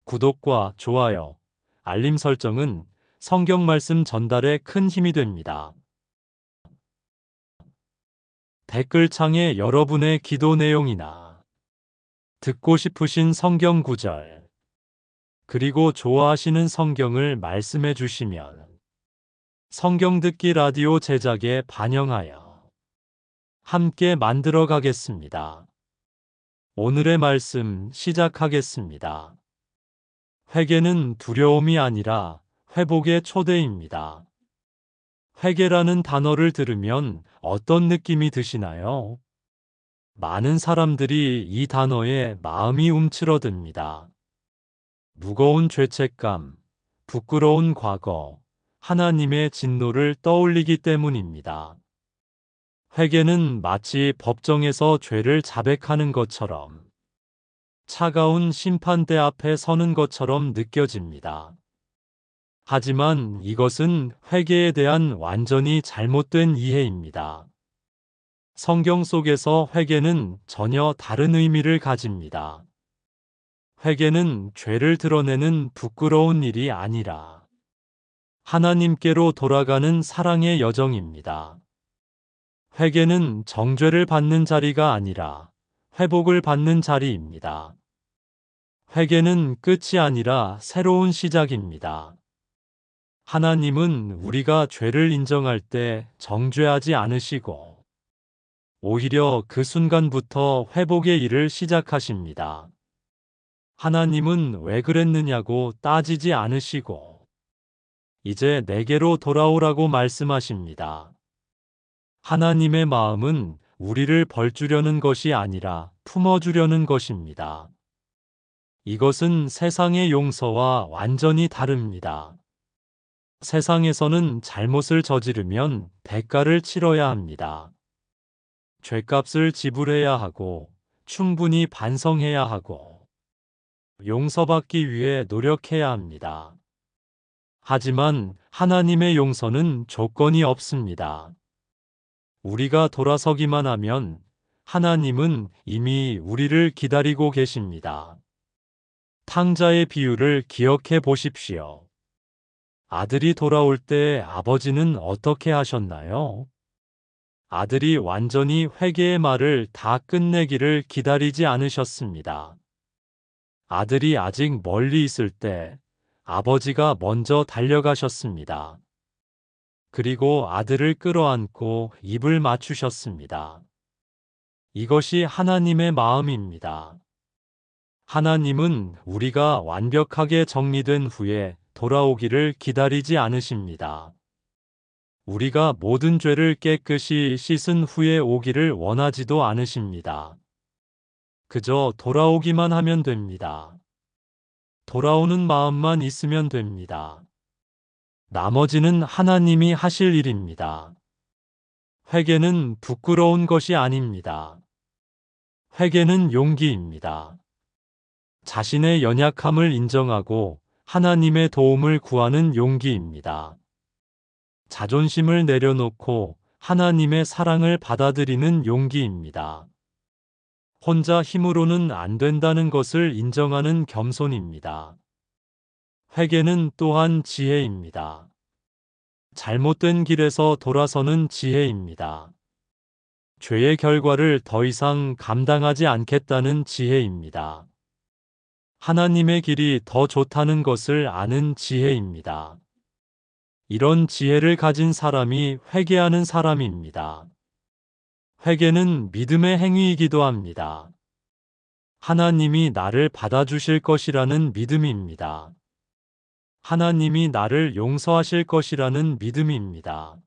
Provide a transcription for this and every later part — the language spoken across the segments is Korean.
구독과 좋아요, 알림 설정은 성경 말씀 전달에 큰 힘이 됩니다. 댓글창에 여러분의 기도 내용이나 듣고 싶으신 성경 구절, 그리고 좋아하시는 성경을 말씀해 주시면 성경 듣기 라디오 제작에 반영하여 함께 만들어 가겠습니다. 오늘의 말씀 시작하겠습니다. 회개는 두려움이 아니라 회복의 초대입니다. 회개라는 단어를 들으면 어떤 느낌이 드시나요? 많은 사람들이 이 단어에 마음이 움츠러듭니다. 무거운 죄책감, 부끄러운 과거, 하나님의 진노를 떠올리기 때문입니다. 회개는 마치 법정에서 죄를 자백하는 것처럼, 차가운 심판대 앞에 서는 것처럼 느껴집니다. 하지만 이것은 회개에 대한 완전히 잘못된 이해입니다. 성경 속에서 회개는 전혀 다른 의미를 가집니다. 회개는 죄를 드러내는 부끄러운 일이 아니라 하나님께로 돌아가는 사랑의 여정입니다. 회개는 정죄를 받는 자리가 아니라 회복을 받는 자리입니다. 회개는 끝이 아니라 새로운 시작입니다. 하나님은 우리가 죄를 인정할 때 정죄하지 않으시고 오히려 그 순간부터 회복의 일을 시작하십니다. 하나님은 왜 그랬느냐고 따지지 않으시고 이제 내게로 돌아오라고 말씀하십니다. 하나님의 마음은 우리를 벌주려는 것이 아니라 품어주려는 것입니다. 이것은 세상의 용서와 완전히 다릅니다. 세상에서는 잘못을 저지르면 대가를 치러야 합니다. 죄값을 지불해야 하고 충분히 반성해야 하고 용서받기 위해 노력해야 합니다. 하지만 하나님의 용서는 조건이 없습니다. 우리가 돌아서기만 하면 하나님은 이미 우리를 기다리고 계십니다. 탕자의 비유를 기억해 보십시오. 아들이 돌아올 때 아버지는 어떻게 하셨나요? 아들이 완전히 회개의 말을 다 끝내기를 기다리지 않으셨습니다. 아들이 아직 멀리 있을 때 아버지가 먼저 달려가셨습니다. 그리고 아들을 끌어안고 입을 맞추셨습니다. 이것이 하나님의 마음입니다. 하나님은 우리가 완벽하게 정리된 후에 돌아오기를 기다리지 않으십니다. 우리가 모든 죄를 깨끗이 씻은 후에 오기를 원하지도 않으십니다. 그저 돌아오기만 하면 됩니다. 돌아오는 마음만 있으면 됩니다. 나머지는 하나님이 하실 일입니다. 회개는 부끄러운 것이 아닙니다. 회개는 용기입니다. 자신의 연약함을 인정하고 하나님의 도움을 구하는 용기입니다. 자존심을 내려놓고 하나님의 사랑을 받아들이는 용기입니다. 혼자 힘으로는 안 된다는 것을 인정하는 겸손입니다. 회개는 또한 지혜입니다. 잘못된 길에서 돌아서는 지혜입니다. 죄의 결과를 더 이상 감당하지 않겠다는 지혜입니다. 하나님의 길이 더 좋다는 것을 아는 지혜입니다. 이런 지혜를 가진 사람이 회개하는 사람입니다. 회개는 믿음의 행위이기도 합니다. 하나님이 나를 받아주실 것이라는 믿음입니다. 하나님이 나를 용서하실 것이라는 믿음입니다.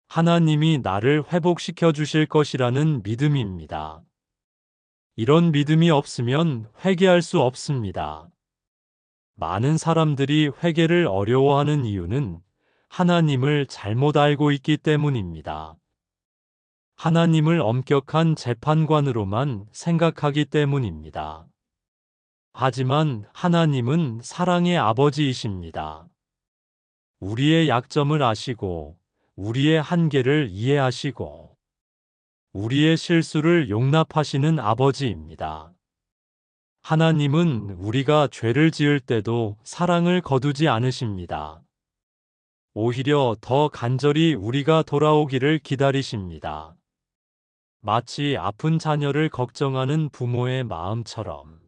하나님이 나를 회복시켜 주실 것이라는 믿음입니다. 이런 믿음이 없으면 회개할 수 없습니다. 많은 사람들이 회개를 어려워하는 이유는 하나님을 잘못 알고 있기 때문입니다. 하나님을 엄격한 재판관으로만 생각하기 때문입니다. 하지만 하나님은 사랑의 아버지이십니다. 우리의 약점을 아시고, 우리의 한계를 이해하시고, 우리의 실수를 용납하시는 아버지입니다. 하나님은 우리가 죄를 지을 때도 사랑을 거두지 않으십니다. 오히려 더 간절히 우리가 돌아오기를 기다리십니다. 마치 아픈 자녀를 걱정하는 부모의 마음처럼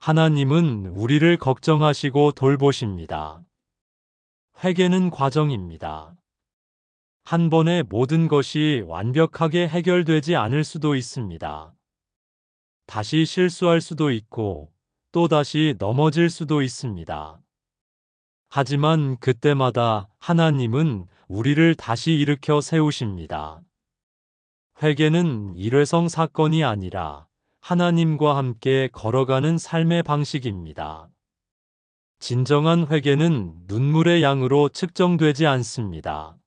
하나님은 우리를 걱정하시고 돌보십니다. 회개는 과정입니다. 한 번에 모든 것이 완벽하게 해결되지 않을 수도 있습니다. 다시 실수할 수도 있고 또다시 넘어질 수도 있습니다. 하지만 그때마다 하나님은 우리를 다시 일으켜 세우십니다. 회개는 일회성 사건이 아니라 하나님과 함께 걸어가는 삶의 방식입니다. 진정한 회개는 눈물의 양으로 측정되지 않습니다.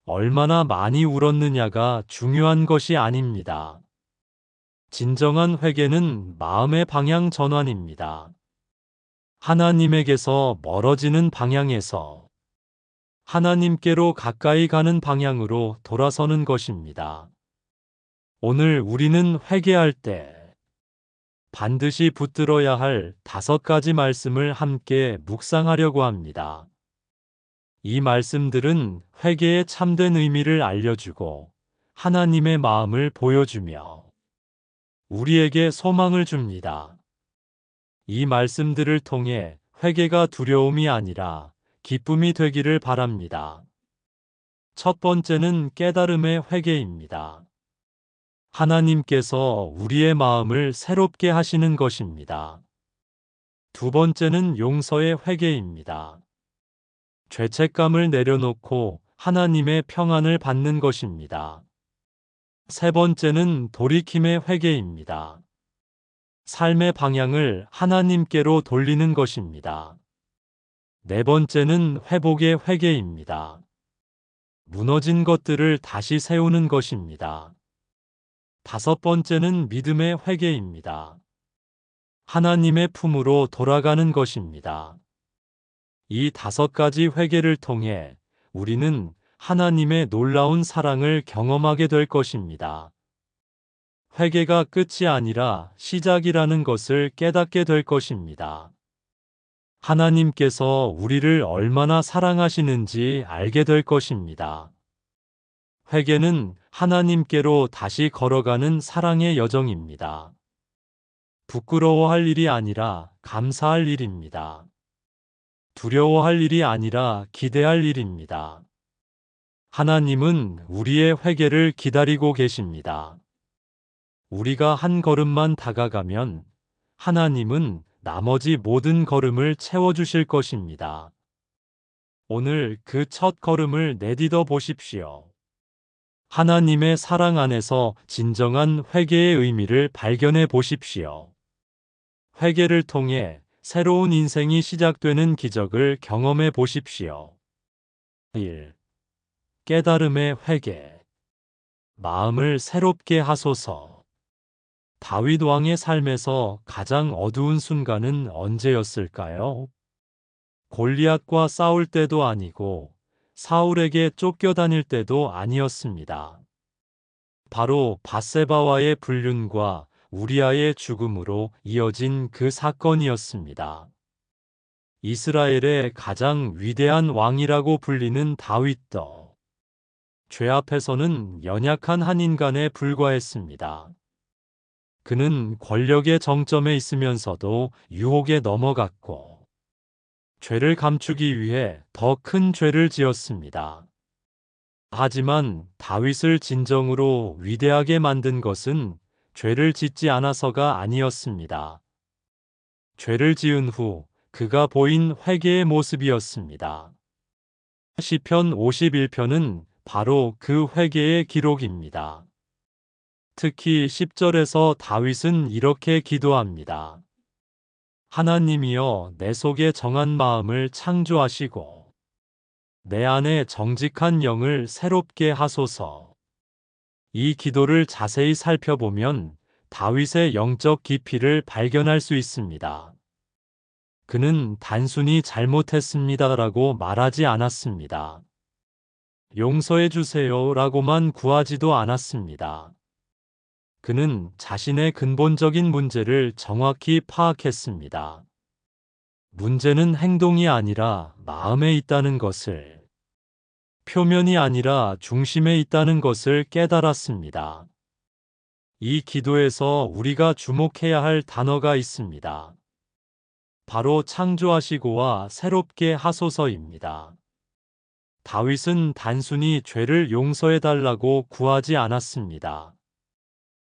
얼마나 많이 울었느냐가 중요한 것이 아닙니다. 진정한 회개는 마음의 방향 전환입니다. 하나님에게서 멀어지는 방향에서 하나님께로 가까이 가는 방향으로 돌아서는 것입니다. 오늘 우리는 회개할 때 반드시 붙들어야 할 5가지 말씀을 함께 묵상하려고 합니다. 이 말씀들은 회개의 참된 의미를 알려주고 하나님의 마음을 보여주며 우리에게 소망을 줍니다. 이 말씀들을 통해 회개가 두려움이 아니라 기쁨이 되기를 바랍니다. 첫 번째는 깨달음의 회개입니다. 하나님께서 우리의 마음을 새롭게 하시는 것입니다. 두 번째는 용서의 회개입니다. 죄책감을 내려놓고 하나님의 평안을 받는 것입니다. 세 번째는 돌이킴의 회개입니다. 삶의 방향을 하나님께로 돌리는 것입니다. 네 번째는 회복의 회개입니다. 무너진 것들을 다시 세우는 것입니다. 다섯 번째는 믿음의 회개입니다. 하나님의 품으로 돌아가는 것입니다. 이 5가지 회개를 통해 우리는 하나님의 놀라운 사랑을 경험하게 될 것입니다. 회개가 끝이 아니라 시작이라는 것을 깨닫게 될 것입니다. 하나님께서 우리를 얼마나 사랑하시는지 알게 될 것입니다. 회개는 하나님께로 다시 걸어가는 사랑의 여정입니다. 부끄러워할 일이 아니라 감사할 일입니다. 두려워할 일이 아니라 기대할 일입니다. 하나님은 우리의 회개를 기다리고 계십니다. 우리가 한 걸음만 다가가면 하나님은 나머지 모든 걸음을 채워주실 것입니다. 오늘 그 첫 걸음을 내딛어 보십시오. 하나님의 사랑 안에서 진정한 회개의 의미를 발견해 보십시오. 회개를 통해 새로운 인생이 시작되는 기적을 경험해 보십시오. 1. 깨달음의 회개. 마음을 새롭게 하소서. 다윗 왕의 삶에서 가장 어두운 순간은 언제였을까요? 골리앗과 싸울 때도 아니고 사울에게 쫓겨다닐 때도 아니었습니다. 바로 밧세바와의 불륜과 우리아의 죽음으로 이어진 그 사건이었습니다. 이스라엘의 가장 위대한 왕이라고 불리는 다윗도 죄 앞에서는 연약한 한 인간에 불과했습니다. 그는 권력의 정점에 있으면서도 유혹에 넘어갔고 죄를 감추기 위해 더 큰 죄를 지었습니다. 하지만 다윗을 진정으로 위대하게 만든 것은 죄를 짓지 않아서가 아니었습니다. 죄를 지은 후 그가 보인 회개의 모습이었습니다. 시편 51편은 바로 그 회개의 기록입니다. 특히 10절에서 다윗은 이렇게 기도합니다. 하나님이여 내 속에 정한 마음을 창조하시고 내 안에 정직한 영을 새롭게 하소서. 이 기도를 자세히 살펴보면 다윗의 영적 깊이를 발견할 수 있습니다. 그는 단순히 잘못했습니다라고 말하지 않았습니다. 용서해 주세요라고만 구하지도 않았습니다. 그는 자신의 근본적인 문제를 정확히 파악했습니다. 문제는 행동이 아니라 마음에 있다는 것을, 표면이 아니라 중심에 있다는 것을 깨달았습니다. 이 기도에서 우리가 주목해야 할 단어가 있습니다. 바로 창조하시고와 새롭게 하소서입니다. 다윗은 단순히 죄를 용서해달라고 구하지 않았습니다.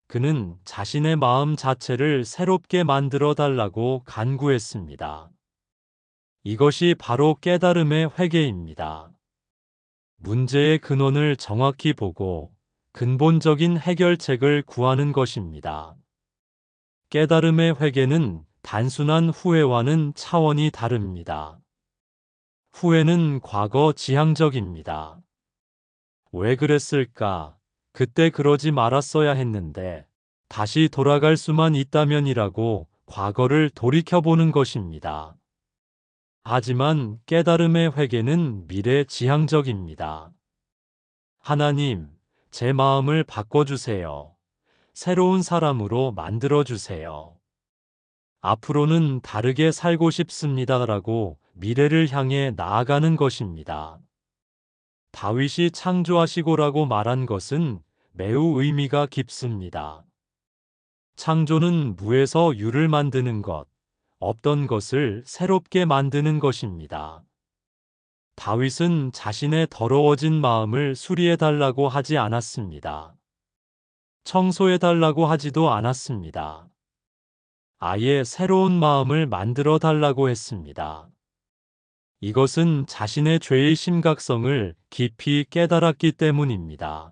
그는 자신의 마음 자체를 새롭게 만들어 달라고 간구했습니다. 이것이 바로 깨달음의 회개입니다. 문제의 근원을 정확히 보고 근본적인 해결책을 구하는 것입니다. 깨달음의 회개는 단순한 후회와는 차원이 다릅니다. 후회는 과거 지향적입니다. 왜 그랬을까? 그때 그러지 말았어야 했는데 다시 돌아갈 수만 있다면이라고 과거를 돌이켜보는 것입니다. 하지만 깨달음의 회개는 미래 지향적입니다. 하나님, 제 마음을 바꿔주세요. 새로운 사람으로 만들어주세요. 앞으로는 다르게 살고 싶습니다라고 미래를 향해 나아가는 것입니다. 다윗이 창조하시고라고 말한 것은 매우 의미가 깊습니다. 창조는 무에서 유를 만드는 것, 없던 것을 새롭게 만드는 것입니다. 다윗은 자신의 더러워진 마음을 수리해달라고 하지 않았습니다. 청소해달라고 하지도 않았습니다. 아예 새로운 마음을 만들어 달라고 했습니다. 이것은 자신의 죄의 심각성을 깊이 깨달았기 때문입니다.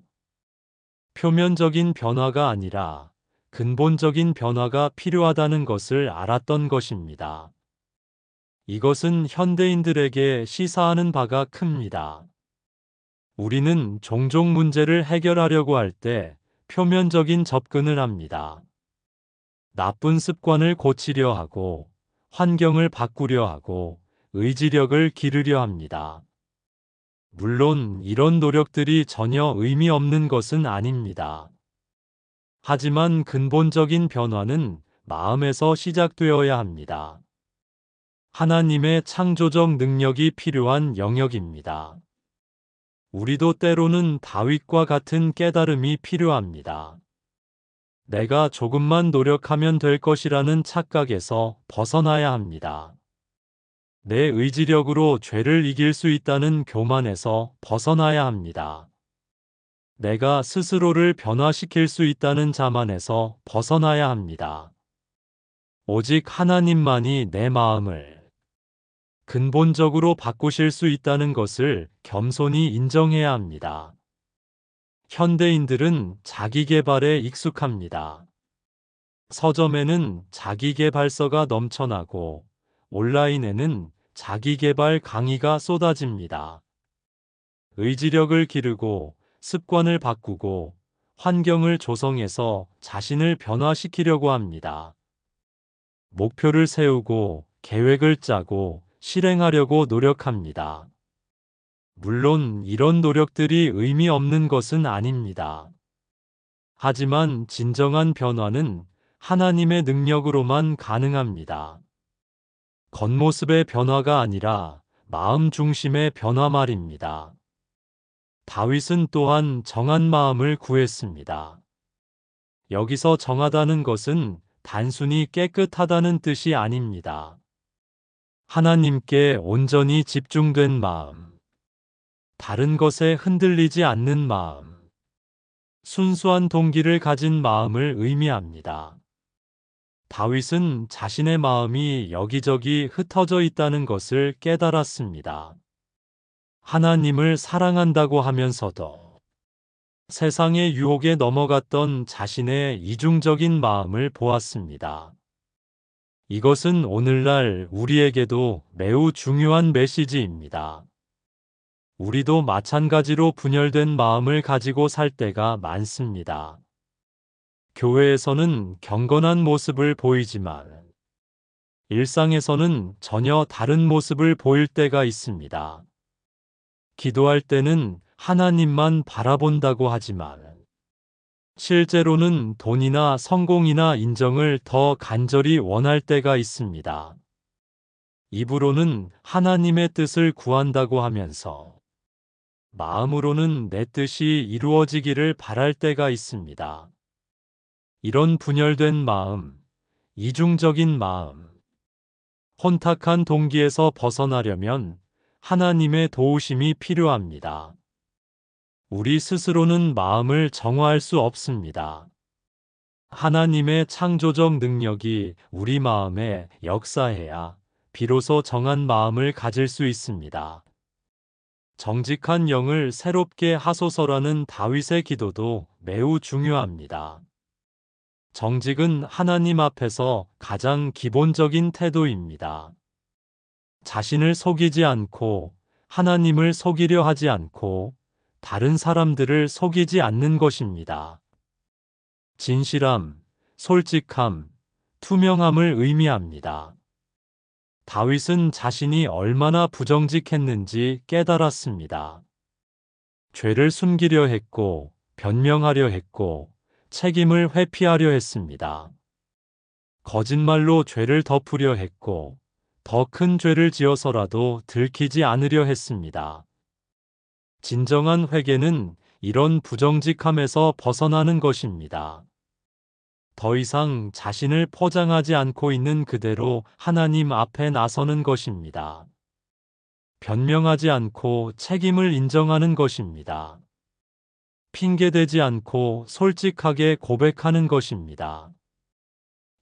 표면적인 변화가 아니라 근본적인 변화가 필요하다는 것을 알았던 것입니다. 이것은 현대인들에게 시사하는 바가 큽니다. 우리는 종종 문제를 해결하려고 할 때 표면적인 접근을 합니다. 나쁜 습관을 고치려 하고, 환경을 바꾸려 하고, 의지력을 기르려 합니다. 물론 이런 노력들이 전혀 의미 없는 것은 아닙니다. 하지만 근본적인 변화는 마음에서 시작되어야 합니다. 하나님의 창조적 능력이 필요한 영역입니다. 우리도 때로는 다윗과 같은 깨달음이 필요합니다. 내가 조금만 노력하면 될 것이라는 착각에서 벗어나야 합니다. 내 의지력으로 죄를 이길 수 있다는 교만에서 벗어나야 합니다. 내가 스스로를 변화시킬 수 있다는 자만에서 벗어나야 합니다. 오직 하나님만이 내 마음을 근본적으로 바꾸실 수 있다는 것을 겸손히 인정해야 합니다. 현대인들은 자기 개발에 익숙합니다. 서점에는 자기 개발서가 넘쳐나고 온라인에는 자기 개발 강의가 쏟아집니다. 의지력을 기르고 습관을 바꾸고 환경을 조성해서 자신을 변화시키려고 합니다. 목표를 세우고 계획을 짜고 실행하려고 노력합니다. 물론 이런 노력들이 의미 없는 것은 아닙니다. 하지만 진정한 변화는 하나님의 능력으로만 가능합니다. 겉모습의 변화가 아니라 마음 중심의 변화 말입니다. 다윗은 또한 정한 마음을 구했습니다. 여기서 정하다는 것은 단순히 깨끗하다는 뜻이 아닙니다. 하나님께 온전히 집중된 마음, 다른 것에 흔들리지 않는 마음, 순수한 동기를 가진 마음을 의미합니다. 다윗은 자신의 마음이 여기저기 흩어져 있다는 것을 깨달았습니다. 하나님을 사랑한다고 하면서도 세상의 유혹에 넘어갔던 자신의 이중적인 마음을 보았습니다. 이것은 오늘날 우리에게도 매우 중요한 메시지입니다. 우리도 마찬가지로 분열된 마음을 가지고 살 때가 많습니다. 교회에서는 경건한 모습을 보이지만 일상에서는 전혀 다른 모습을 보일 때가 있습니다. 기도할 때는 하나님만 바라본다고 하지만 실제로는 돈이나 성공이나 인정을 더 간절히 원할 때가 있습니다. 입으로는 하나님의 뜻을 구한다고 하면서 마음으로는 내 뜻이 이루어지기를 바랄 때가 있습니다. 이런 분열된 마음, 이중적인 마음, 혼탁한 동기에서 벗어나려면 하나님의 도우심이 필요합니다. 우리 스스로는 마음을 정화할 수 없습니다. 하나님의 창조적 능력이 우리 마음에 역사해야 비로소 정한 마음을 가질 수 있습니다. 정직한 영을 새롭게 하소서라는 다윗의 기도도 매우 중요합니다. 정직은 하나님 앞에서 가장 기본적인 태도입니다. 자신을 속이지 않고 하나님을 속이려 하지 않고 다른 사람들을 속이지 않는 것입니다. 진실함, 솔직함, 투명함을 의미합니다. 다윗은 자신이 얼마나 부정직했는지 깨달았습니다. 죄를 숨기려 했고, 변명하려 했고, 책임을 회피하려 했습니다. 거짓말로 죄를 덮으려 했고, 더 큰 죄를 지어서라도 들키지 않으려 했습니다. 진정한 회개는 이런 부정직함에서 벗어나는 것입니다. 더 이상 자신을 포장하지 않고 있는 그대로 하나님 앞에 나서는 것입니다. 변명하지 않고 책임을 인정하는 것입니다. 핑계대지 않고 솔직하게 고백하는 것입니다.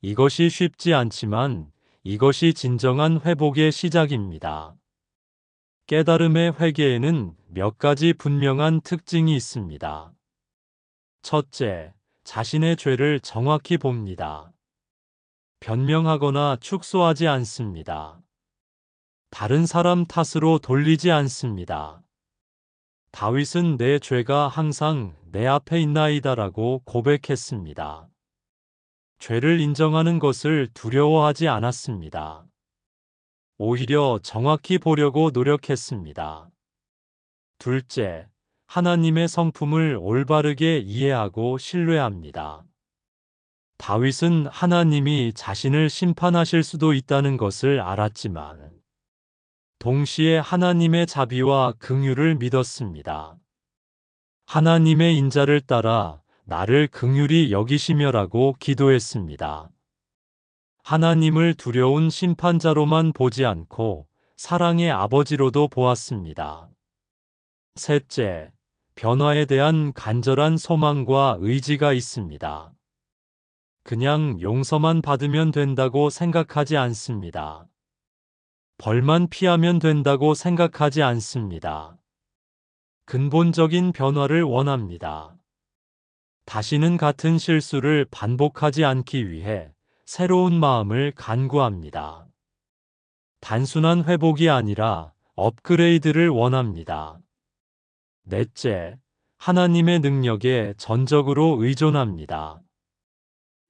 이것이 쉽지 않지만 이것이 진정한 회복의 시작입니다. 깨달음의 회개에는 몇 가지 분명한 특징이 있습니다. 첫째, 자신의 죄를 정확히 봅니다. 변명하거나 축소하지 않습니다. 다른 사람 탓으로 돌리지 않습니다. 다윗은 내 죄가 항상 내 앞에 있나이다라고 고백했습니다. 죄를 인정하는 것을 두려워하지 않았습니다. 오히려 정확히 보려고 노력했습니다. 둘째, 하나님의 성품을 올바르게 이해하고 신뢰합니다. 다윗은 하나님이 자신을 심판하실 수도 있다는 것을 알았지만 동시에 하나님의 자비와 긍휼을 믿었습니다. 하나님의 인자를 따라 나를 긍휼히 여기시며라고 기도했습니다. 하나님을 두려운 심판자로만 보지 않고 사랑의 아버지로도 보았습니다. 셋째, 변화에 대한 간절한 소망과 의지가 있습니다. 그냥 용서만 받으면 된다고 생각하지 않습니다. 벌만 피하면 된다고 생각하지 않습니다. 근본적인 변화를 원합니다. 다시는 같은 실수를 반복하지 않기 위해 새로운 마음을 간구합니다. 단순한 회복이 아니라 업그레이드를 원합니다. 넷째, 하나님의 능력에 전적으로 의존합니다.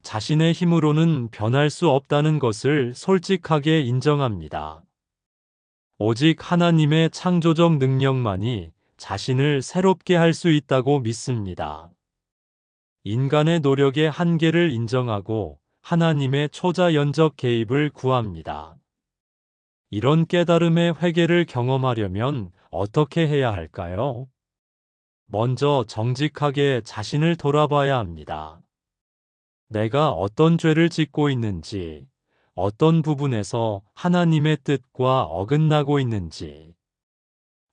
자신의 힘으로는 변할 수 없다는 것을 솔직하게 인정합니다. 오직 하나님의 창조적 능력만이 자신을 새롭게 할 수 있다고 믿습니다. 인간의 노력의 한계를 인정하고 하나님의 초자연적 개입을 구합니다. 이런 깨달음의 회개를 경험하려면 어떻게 해야 할까요? 먼저 정직하게 자신을 돌아봐야 합니다. 내가 어떤 죄를 짓고 있는지, 어떤 부분에서 하나님의 뜻과 어긋나고 있는지,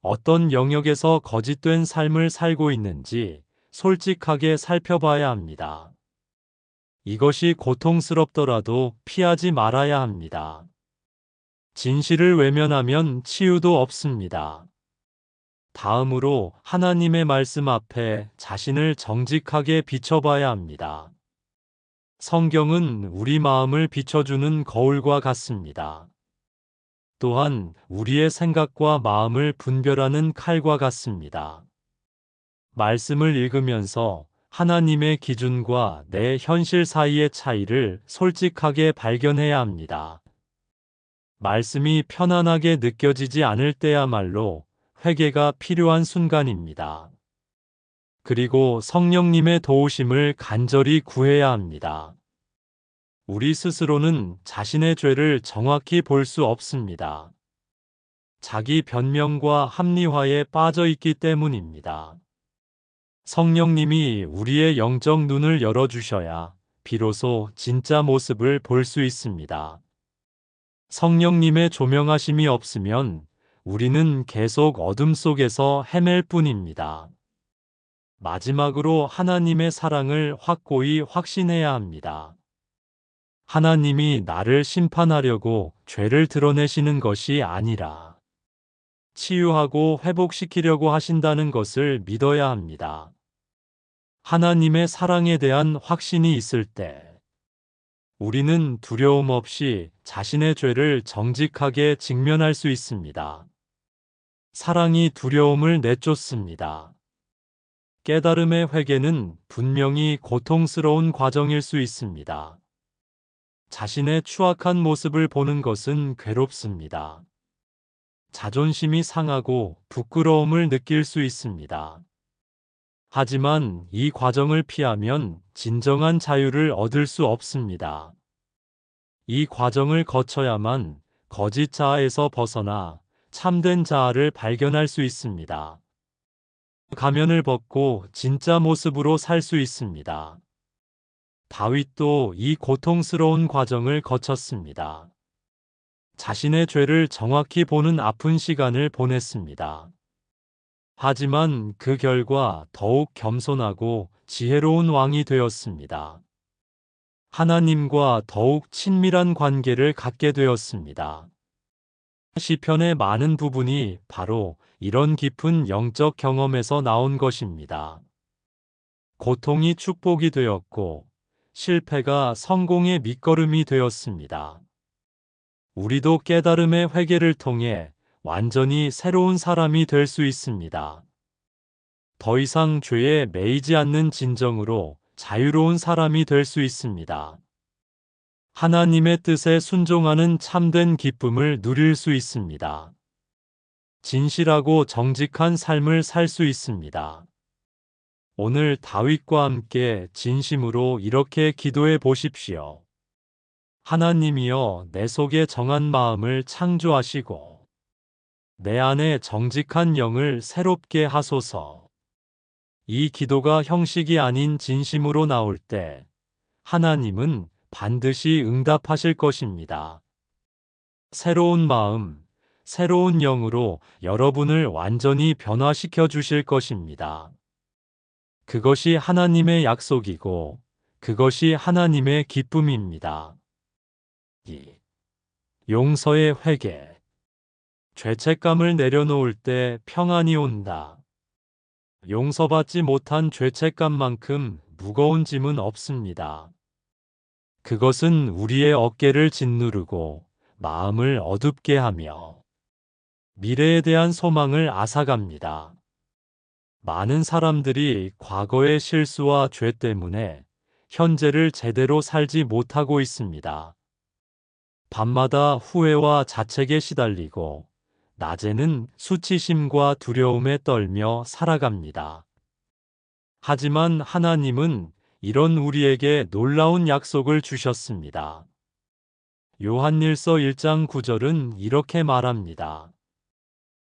어떤 영역에서 거짓된 삶을 살고 있는지 솔직하게 살펴봐야 합니다. 이것이 고통스럽더라도 피하지 말아야 합니다. 진실을 외면하면 치유도 없습니다. 다음으로 하나님의 말씀 앞에 자신을 정직하게 비춰봐야 합니다. 성경은 우리 마음을 비춰주는 거울과 같습니다. 또한 우리의 생각과 마음을 분별하는 칼과 같습니다. 말씀을 읽으면서 하나님의 기준과 내 현실 사이의 차이를 솔직하게 발견해야 합니다. 말씀이 편안하게 느껴지지 않을 때야말로 회개가 필요한 순간입니다. 그리고 성령님의 도우심을 간절히 구해야 합니다. 우리 스스로는 자신의 죄를 정확히 볼 수 없습니다. 자기 변명과 합리화에 빠져 있기 때문입니다. 성령님이 우리의 영적 눈을 열어주셔야 비로소 진짜 모습을 볼 수 있습니다. 성령님의 조명하심이 없으면 우리는 계속 어둠 속에서 헤맬 뿐입니다. 마지막으로 하나님의 사랑을 확고히 확신해야 합니다. 하나님이 나를 심판하려고 죄를 드러내시는 것이 아니라 치유하고 회복시키려고 하신다는 것을 믿어야 합니다. 하나님의 사랑에 대한 확신이 있을 때 우리는 두려움 없이 자신의 죄를 정직하게 직면할 수 있습니다. 사랑이 두려움을 내쫓습니다. 깨달음의 회개는 분명히 고통스러운 과정일 수 있습니다. 자신의 추악한 모습을 보는 것은 괴롭습니다. 자존심이 상하고 부끄러움을 느낄 수 있습니다. 하지만 이 과정을 피하면 진정한 자유를 얻을 수 없습니다. 이 과정을 거쳐야만 거짓 자아에서 벗어나 참된 자아를 발견할 수 있습니다. 가면을 벗고 진짜 모습으로 살 수 있습니다. 다윗도 이 고통스러운 과정을 거쳤습니다. 자신의 죄를 정확히 보는 아픈 시간을 보냈습니다. 하지만 그 결과 더욱 겸손하고 지혜로운 왕이 되었습니다. 하나님과 더욱 친밀한 관계를 갖게 되었습니다. 시편의 많은 부분이 바로 이런 깊은 영적 경험에서 나온 것입니다. 고통이 축복이 되었고 실패가 성공의 밑거름이 되었습니다. 우리도 깨달음의 회개를 통해 완전히 새로운 사람이 될 수 있습니다. 더 이상 죄에 매이지 않는 진정으로 자유로운 사람이 될 수 있습니다. 하나님의 뜻에 순종하는 참된 기쁨을 누릴 수 있습니다. 진실하고 정직한 삶을 살 수 있습니다. 오늘 다윗과 함께 진심으로 이렇게 기도해 보십시오. 하나님이여, 내 속에 정한 마음을 창조하시고 내 안에 정직한 영을 새롭게 하소서. 이 기도가 형식이 아닌 진심으로 나올 때 하나님은 반드시 응답하실 것입니다. 새로운 마음, 새로운 영으로 여러분을 완전히 변화시켜 주실 것입니다. 그것이 하나님의 약속이고 그것이 하나님의 기쁨입니다. 2. 용서의 회개. 죄책감을 내려놓을 때 평안이 온다. 용서받지 못한 죄책감만큼 무거운 짐은 없습니다. 그것은 우리의 어깨를 짓누르고 마음을 어둡게 하며 미래에 대한 소망을 앗아갑니다. 많은 사람들이 과거의 실수와 죄 때문에 현재를 제대로 살지 못하고 있습니다. 밤마다 후회와 자책에 시달리고 낮에는 수치심과 두려움에 떨며 살아갑니다. 하지만 하나님은 이런 우리에게 놀라운 약속을 주셨습니다. 요한일서 1장 9절은 이렇게 말합니다.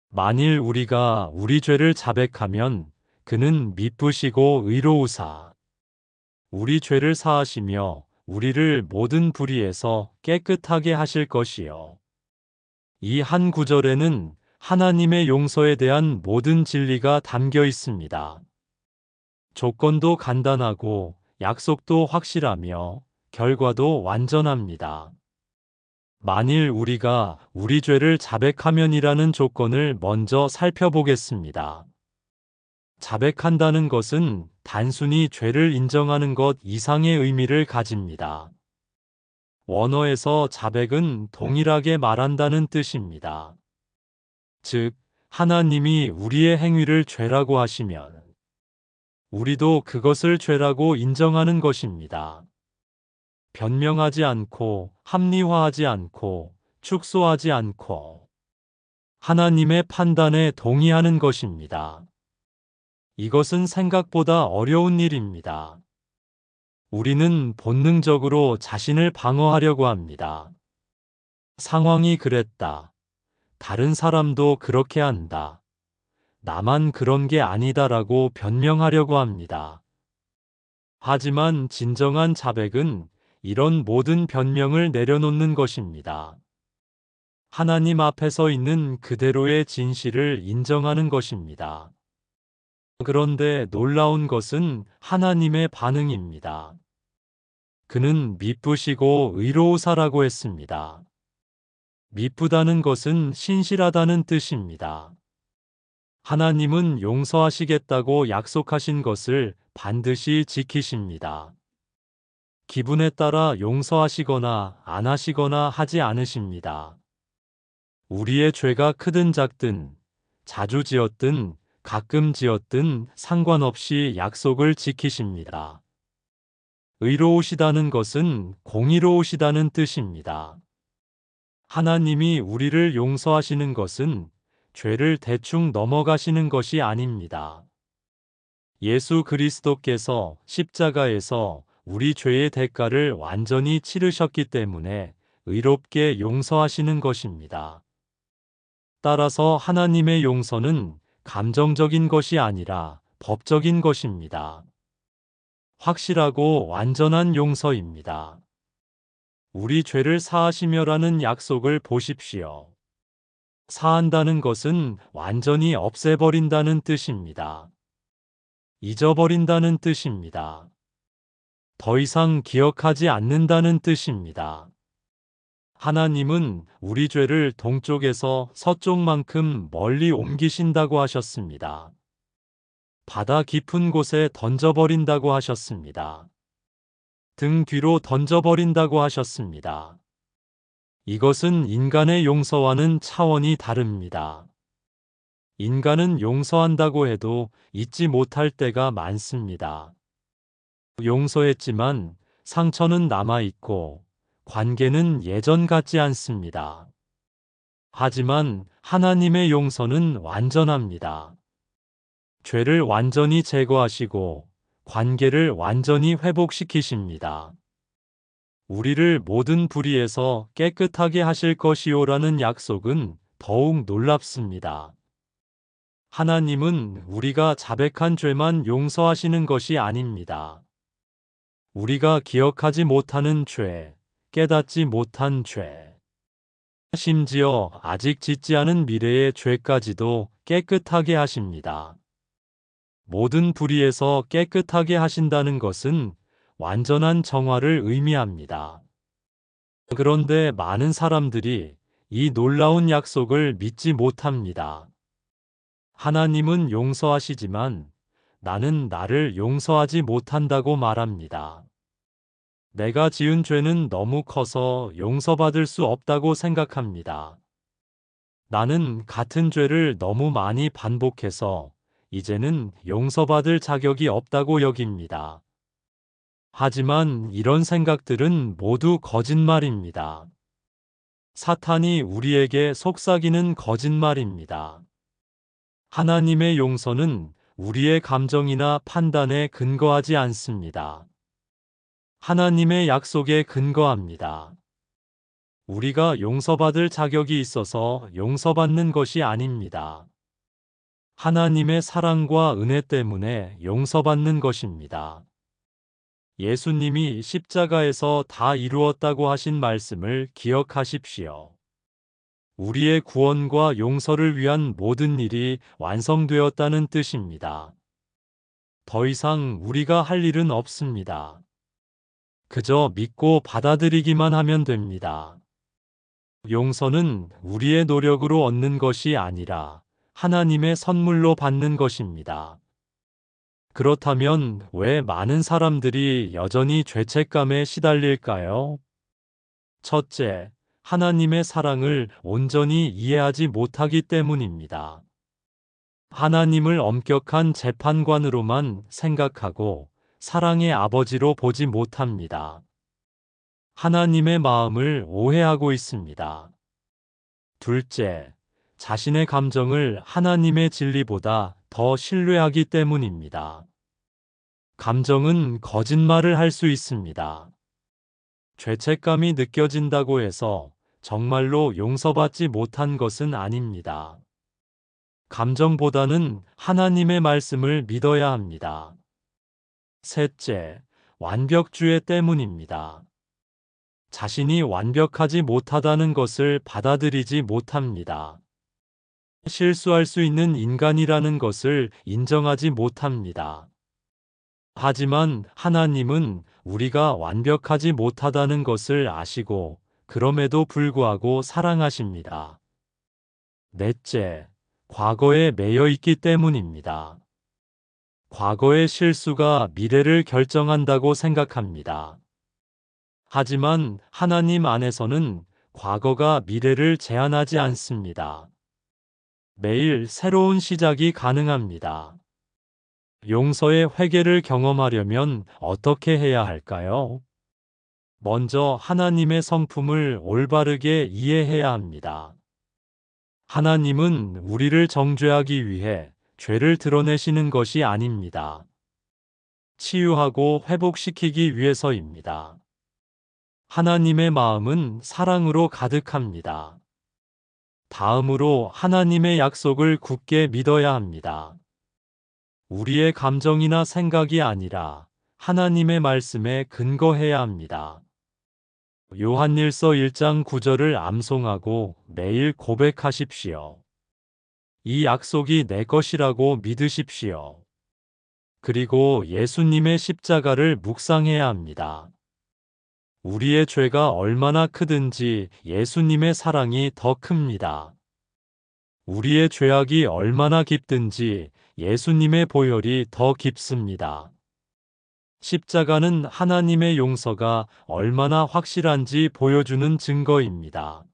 만일 우리가 우리 죄를 자백하면 그는 미쁘시고 의로우사 우리 죄를 사하시며 우리를 모든 불의에서 깨끗하게 하실 것이요. 이 한 구절에는 하나님의 용서에 대한 모든 진리가 담겨 있습니다. 조건도 간단하고 약속도 확실하며 결과도 완전합니다. 만일 우리가 우리 죄를 자백하면이라는 조건을 먼저 살펴보겠습니다. 자백한다는 것은 단순히 죄를 인정하는 것 이상의 의미를 가집니다. 원어에서 자백은 동일하게 말한다는 뜻입니다. 즉, 하나님이 우리의 행위를 죄라고 하시면 우리도 그것을 죄라고 인정하는 것입니다. 변명하지 않고 합리화하지 않고 축소하지 않고 하나님의 판단에 동의하는 것입니다. 이것은 생각보다 어려운 일입니다. 우리는 본능적으로 자신을 방어하려고 합니다. 상황이 그랬다. 다른 사람도 그렇게 한다. 나만 그런 게 아니다라고 변명하려고 합니다. 하지만 진정한 자백은 이런 모든 변명을 내려놓는 것입니다. 하나님 앞에 서 있는 그대로의 진실을 인정하는 것입니다. 그런데 놀라운 것은 하나님의 반응입니다. 그는 미쁘시고 의로우사라고 했습니다. 미쁘다는 것은 신실하다는 뜻입니다. 하나님은 용서하시겠다고 약속하신 것을 반드시 지키십니다. 기분에 따라 용서하시거나 안 하시거나 하지 않으십니다. 우리의 죄가 크든 작든, 자주 지었든, 가끔 지었든 상관없이 약속을 지키십니다. 의로우시다는 것은 공의로우시다는 뜻입니다. 하나님이 우리를 용서하시는 것은 죄를 대충 넘어가시는 것이 아닙니다. 예수 그리스도께서 십자가에서 우리 죄의 대가를 완전히 치르셨기 때문에 의롭게 용서하시는 것입니다. 따라서 하나님의 용서는 감정적인 것이 아니라 법적인 것입니다. 확실하고 완전한 용서입니다. 우리 죄를 사하시며라는 약속을 보십시오. 사한다는 것은 완전히 없애버린다는 뜻입니다. 잊어버린다는 뜻입니다. 더 이상 기억하지 않는다는 뜻입니다. 하나님은 우리 죄를 동쪽에서 서쪽만큼 멀리 옮기신다고 하셨습니다. 바다 깊은 곳에 던져버린다고 하셨습니다. 등 뒤로 던져버린다고 하셨습니다. 이것은 인간의 용서와는 차원이 다릅니다. 인간은 용서한다고 해도 잊지 못할 때가 많습니다. 용서했지만 상처는 남아있고 관계는 예전 같지 않습니다. 하지만 하나님의 용서는 완전합니다. 죄를 완전히 제거하시고 관계를 완전히 회복시키십니다. 우리를 모든 불의에서 깨끗하게 하실 것이요라는 약속은 더욱 놀랍습니다. 하나님은 우리가 자백한 죄만 용서하시는 것이 아닙니다. 우리가 기억하지 못하는 죄, 깨닫지 못한 죄, 심지어 아직 짓지 않은 미래의 죄까지도 깨끗하게 하십니다. 모든 불의에서 깨끗하게 하신다는 것은 완전한 정화를 의미합니다. 그런데 많은 사람들이 이 놀라운 약속을 믿지 못합니다. 하나님은 용서하시지만 나는 나를 용서하지 못한다고 말합니다. 내가 지은 죄는 너무 커서 용서받을 수 없다고 생각합니다. 나는 같은 죄를 너무 많이 반복해서 이제는 용서받을 자격이 없다고 여깁니다. 하지만 이런 생각들은 모두 거짓말입니다. 사탄이 우리에게 속삭이는 거짓말입니다. 하나님의 용서는 우리의 감정이나 판단에 근거하지 않습니다. 하나님의 약속에 근거합니다. 우리가 용서받을 자격이 있어서 용서받는 것이 아닙니다. 하나님의 사랑과 은혜 때문에 용서받는 것입니다. 예수님이 십자가에서 다 이루었다고 하신 말씀을 기억하십시오. 우리의 구원과 용서를 위한 모든 일이 완성되었다는 뜻입니다. 더 이상 우리가 할 일은 없습니다. 그저 믿고 받아들이기만 하면 됩니다. 용서는 우리의 노력으로 얻는 것이 아니라 하나님의 선물로 받는 것입니다. 그렇다면 왜 많은 사람들이 여전히 죄책감에 시달릴까요? 첫째, 하나님의 사랑을 온전히 이해하지 못하기 때문입니다. 하나님을 엄격한 재판관으로만 생각하고 사랑의 아버지로 보지 못합니다. 하나님의 마음을 오해하고 있습니다. 둘째, 자신의 감정을 하나님의 진리보다 더 신뢰하기 때문입니다. 감정은 거짓말을 할 수 있습니다. 죄책감이 느껴진다고 해서 정말로 용서받지 못한 것은 아닙니다. 감정보다는 하나님의 말씀을 믿어야 합니다. 셋째, 완벽주의 때문입니다. 자신이 완벽하지 못하다는 것을 받아들이지 못합니다. 실수할 수 있는 인간이라는 것을 인정하지 못합니다. 하지만 하나님은 우리가 완벽하지 못하다는 것을 아시고 그럼에도 불구하고 사랑하십니다. 넷째, 과거에 매여 있기 때문입니다. 과거의 실수가 미래를 결정한다고 생각합니다. 하지만 하나님 안에서는 과거가 미래를 제한하지 않습니다. 매일 새로운 시작이 가능합니다. 용서의 회개를 경험하려면 어떻게 해야 할까요? 먼저 하나님의 성품을 올바르게 이해해야 합니다. 하나님은 우리를 정죄하기 위해 죄를 드러내시는 것이 아닙니다. 치유하고 회복시키기 위해서입니다. 하나님의 마음은 사랑으로 가득합니다. 다음으로 하나님의 약속을 굳게 믿어야 합니다. 우리의 감정이나 생각이 아니라 하나님의 말씀에 근거해야 합니다. 요한일서 1장 9절을 암송하고 매일 고백하십시오. 이 약속이 내 것이라고 믿으십시오. 그리고 예수님의 십자가를 묵상해야 합니다. 우리의 죄가 얼마나 크든지 예수님의 사랑이 더 큽니다. 우리의 죄악이 얼마나 깊든지 예수님의 보혈이 더 깊습니다. 십자가는 하나님의 용서가 얼마나 확실한지 보여주는 증거입니다.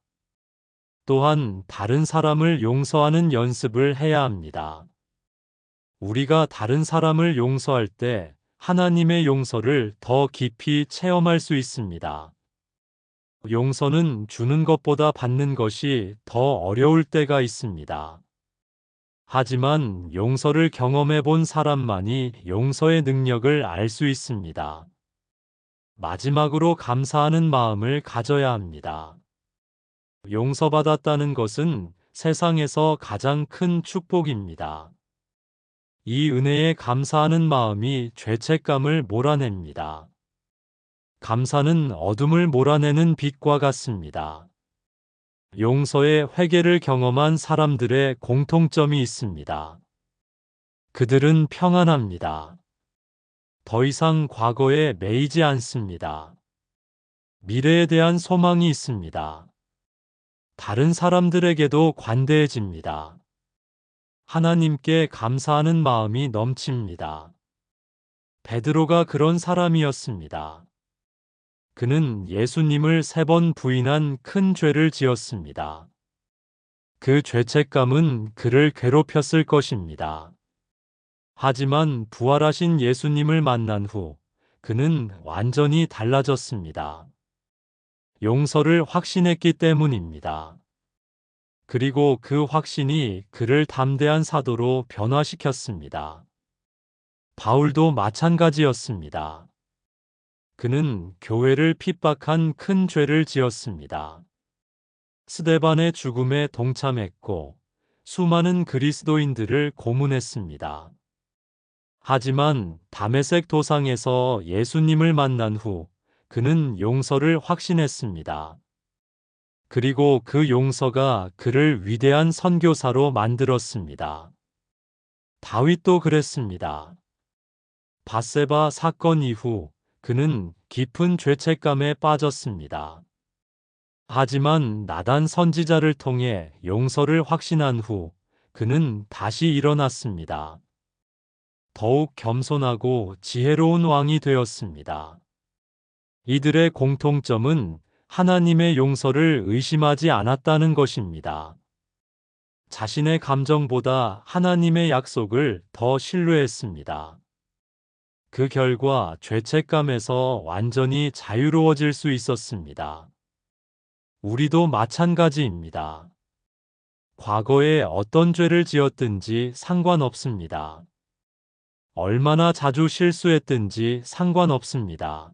또한 다른 사람을 용서하는 연습을 해야 합니다. 우리가 다른 사람을 용서할 때 하나님의 용서를 더 깊이 체험할 수 있습니다. 용서는 주는 것보다 받는 것이 더 어려울 때가 있습니다. 하지만 용서를 경험해 본 사람만이 용서의 능력을 알 수 있습니다. 마지막으로 감사하는 마음을 가져야 합니다. 용서받았다는 것은 세상에서 가장 큰 축복입니다. 이 은혜에 감사하는 마음이 죄책감을 몰아냅니다. 감사는 어둠을 몰아내는 빛과 같습니다. 용서의 회개를 경험한 사람들의 공통점이 있습니다. 그들은 평안합니다. 더 이상 과거에 매이지 않습니다. 미래에 대한 소망이 있습니다. 다른 사람들에게도 관대해집니다. 하나님께 감사하는 마음이 넘칩니다. 베드로가 그런 사람이었습니다. 그는 예수님을 3번 부인한 큰 죄를 지었습니다. 그 죄책감은 그를 괴롭혔을 것입니다. 하지만 부활하신 예수님을 만난 후 그는 완전히 달라졌습니다. 용서를 확신했기 때문입니다. 그리고 그 확신이 그를 담대한 사도로 변화시켰습니다. 바울도 마찬가지였습니다. 그는 교회를 핍박한 큰 죄를 지었습니다. 스데반의 죽음에 동참했고 수많은 그리스도인들을 고문했습니다. 하지만 다메섹 도상에서 예수님을 만난 후 그는 용서를 확신했습니다. 그리고 그 용서가 그를 위대한 선교사로 만들었습니다. 다윗도 그랬습니다. 밧세바 사건 이후 그는 깊은 죄책감에 빠졌습니다. 하지만 나단 선지자를 통해 용서를 확신한 후 그는 다시 일어났습니다. 더욱 겸손하고 지혜로운 왕이 되었습니다. 이들의 공통점은 하나님의 용서를 의심하지 않았다는 것입니다. 자신의 감정보다 하나님의 약속을 더 신뢰했습니다. 그 결과 죄책감에서 완전히 자유로워질 수 있었습니다. 우리도 마찬가지입니다. 과거에 어떤 죄를 지었든지 상관없습니다. 얼마나 자주 실수했든지 상관없습니다.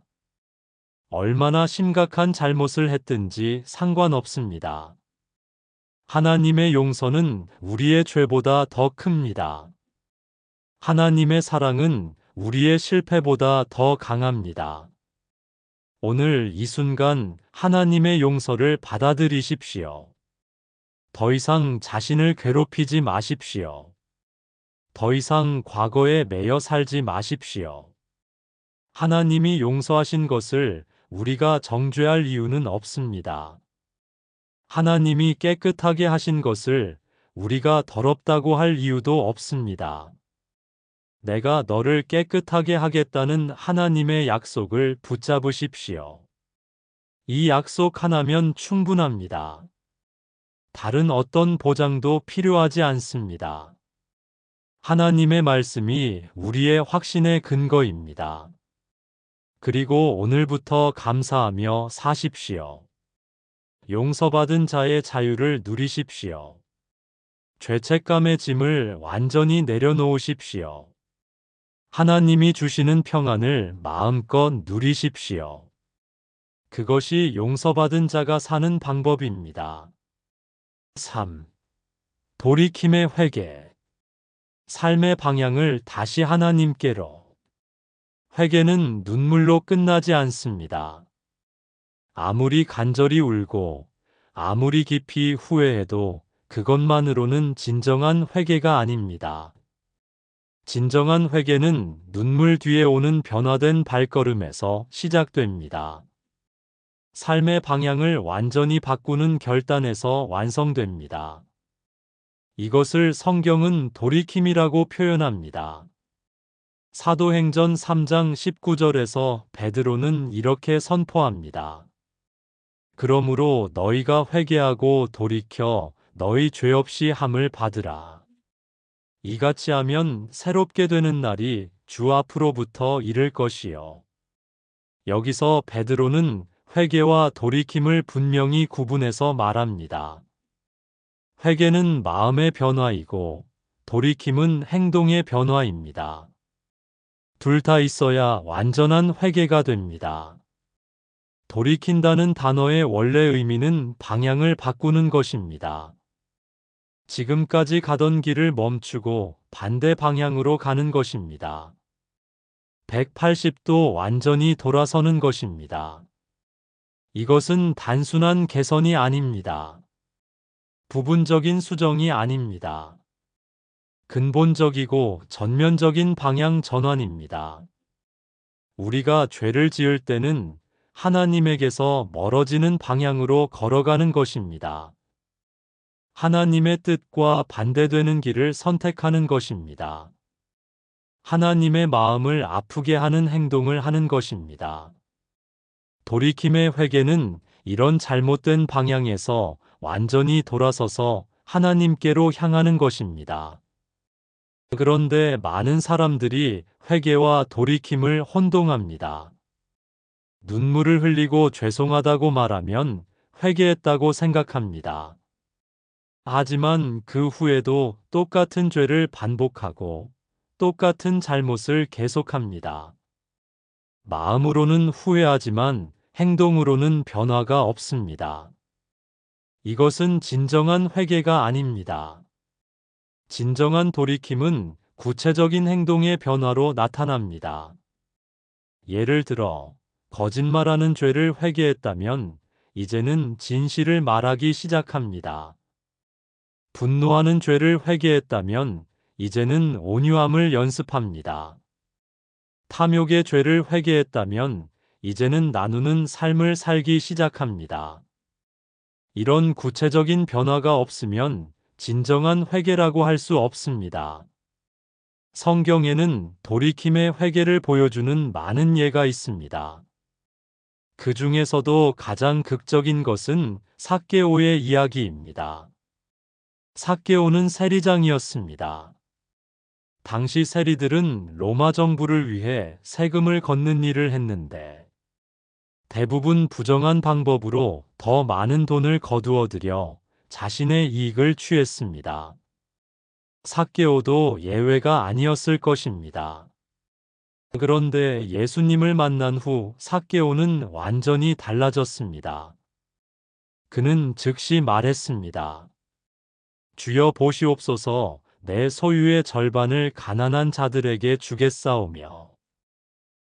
얼마나 심각한 잘못을 했든지 상관없습니다. 하나님의 용서는 우리의 죄보다 더 큽니다. 하나님의 사랑은 우리의 실패보다 더 강합니다. 오늘 이 순간 하나님의 용서를 받아들이십시오. 더 이상 자신을 괴롭히지 마십시오. 더 이상 과거에 매여 살지 마십시오. 하나님이 용서하신 것을 우리가 정죄할 이유는 없습니다. 하나님이 깨끗하게 하신 것을 우리가 더럽다고 할 이유도 없습니다. 내가 너를 깨끗하게 하겠다는 하나님의 약속을 붙잡으십시오. 이 약속 하나면 충분합니다. 다른 어떤 보장도 필요하지 않습니다. 하나님의 말씀이 우리의 확신의 근거입니다. 그리고 오늘부터 감사하며 사십시오. 용서받은 자의 자유를 누리십시오. 죄책감의 짐을 완전히 내려놓으십시오. 하나님이 주시는 평안을 마음껏 누리십시오. 그것이 용서받은 자가 사는 방법입니다. 3. 돌이킴의 회개. 삶의 방향을 다시 하나님께로. 회개는 눈물로 끝나지 않습니다. 아무리 간절히 울고 아무리 깊이 후회해도 그것만으로는 진정한 회개가 아닙니다. 진정한 회개는 눈물 뒤에 오는 변화된 발걸음에서 시작됩니다. 삶의 방향을 완전히 바꾸는 결단에서 완성됩니다. 이것을 성경은 돌이킴이라고 표현합니다. 사도행전 3장 19절에서 베드로는 이렇게 선포합니다. 그러므로 너희가 회개하고 돌이켜 너희 죄 없이 함을 받으라. 이같이 하면 새롭게 되는 날이 주 앞으로부터 이를 것이요. 여기서 베드로는 회개와 돌이킴을 분명히 구분해서 말합니다. 회개는 마음의 변화이고 돌이킴은 행동의 변화입니다. 둘 다 있어야 완전한 회개가 됩니다. 돌이킨다는 단어의 원래 의미는 방향을 바꾸는 것입니다. 지금까지 가던 길을 멈추고 반대 방향으로 가는 것입니다. 180도 완전히 돌아서는 것입니다. 이것은 단순한 개선이 아닙니다. 부분적인 수정이 아닙니다. 근본적이고 전면적인 방향 전환입니다. 우리가 죄를 지을 때는 하나님에게서 멀어지는 방향으로 걸어가는 것입니다. 하나님의 뜻과 반대되는 길을 선택하는 것입니다. 하나님의 마음을 아프게 하는 행동을 하는 것입니다. 돌이킴의 회개는 이런 잘못된 방향에서 완전히 돌아서서 하나님께로 향하는 것입니다. 그런데 많은 사람들이 회개와 돌이킴을 혼동합니다. 눈물을 흘리고 죄송하다고 말하면 회개했다고 생각합니다. 하지만 그 후에도 똑같은 죄를 반복하고 똑같은 잘못을 계속합니다. 마음으로는 후회하지만 행동으로는 변화가 없습니다. 이것은 진정한 회개가 아닙니다. 진정한 돌이킴은 구체적인 행동의 변화로 나타납니다. 예를 들어, 거짓말하는 죄를 회개했다면 이제는 진실을 말하기 시작합니다. 분노하는 죄를 회개했다면 이제는 온유함을 연습합니다. 탐욕의 죄를 회개했다면 이제는 나누는 삶을 살기 시작합니다. 이런 구체적인 변화가 없으면 진정한 회개라고 할 수 없습니다. 성경에는 돌이킴의 회개를 보여주는 많은 예가 있습니다. 그 중에서도 가장 극적인 것은 삭개오의 이야기입니다. 삭개오는 세리장이었습니다. 당시 세리들은 로마 정부를 위해 세금을 걷는 일을 했는데 대부분 부정한 방법으로 더 많은 돈을 거두어 들여 자신의 이익을 취했습니다. 삭개오도 예외가 아니었을 것입니다. 그런데 예수님을 만난 후 삭개오는 완전히 달라졌습니다. 그는 즉시 말했습니다. 주여 보시옵소서, 내 소유의 절반을 가난한 자들에게 주겠사오며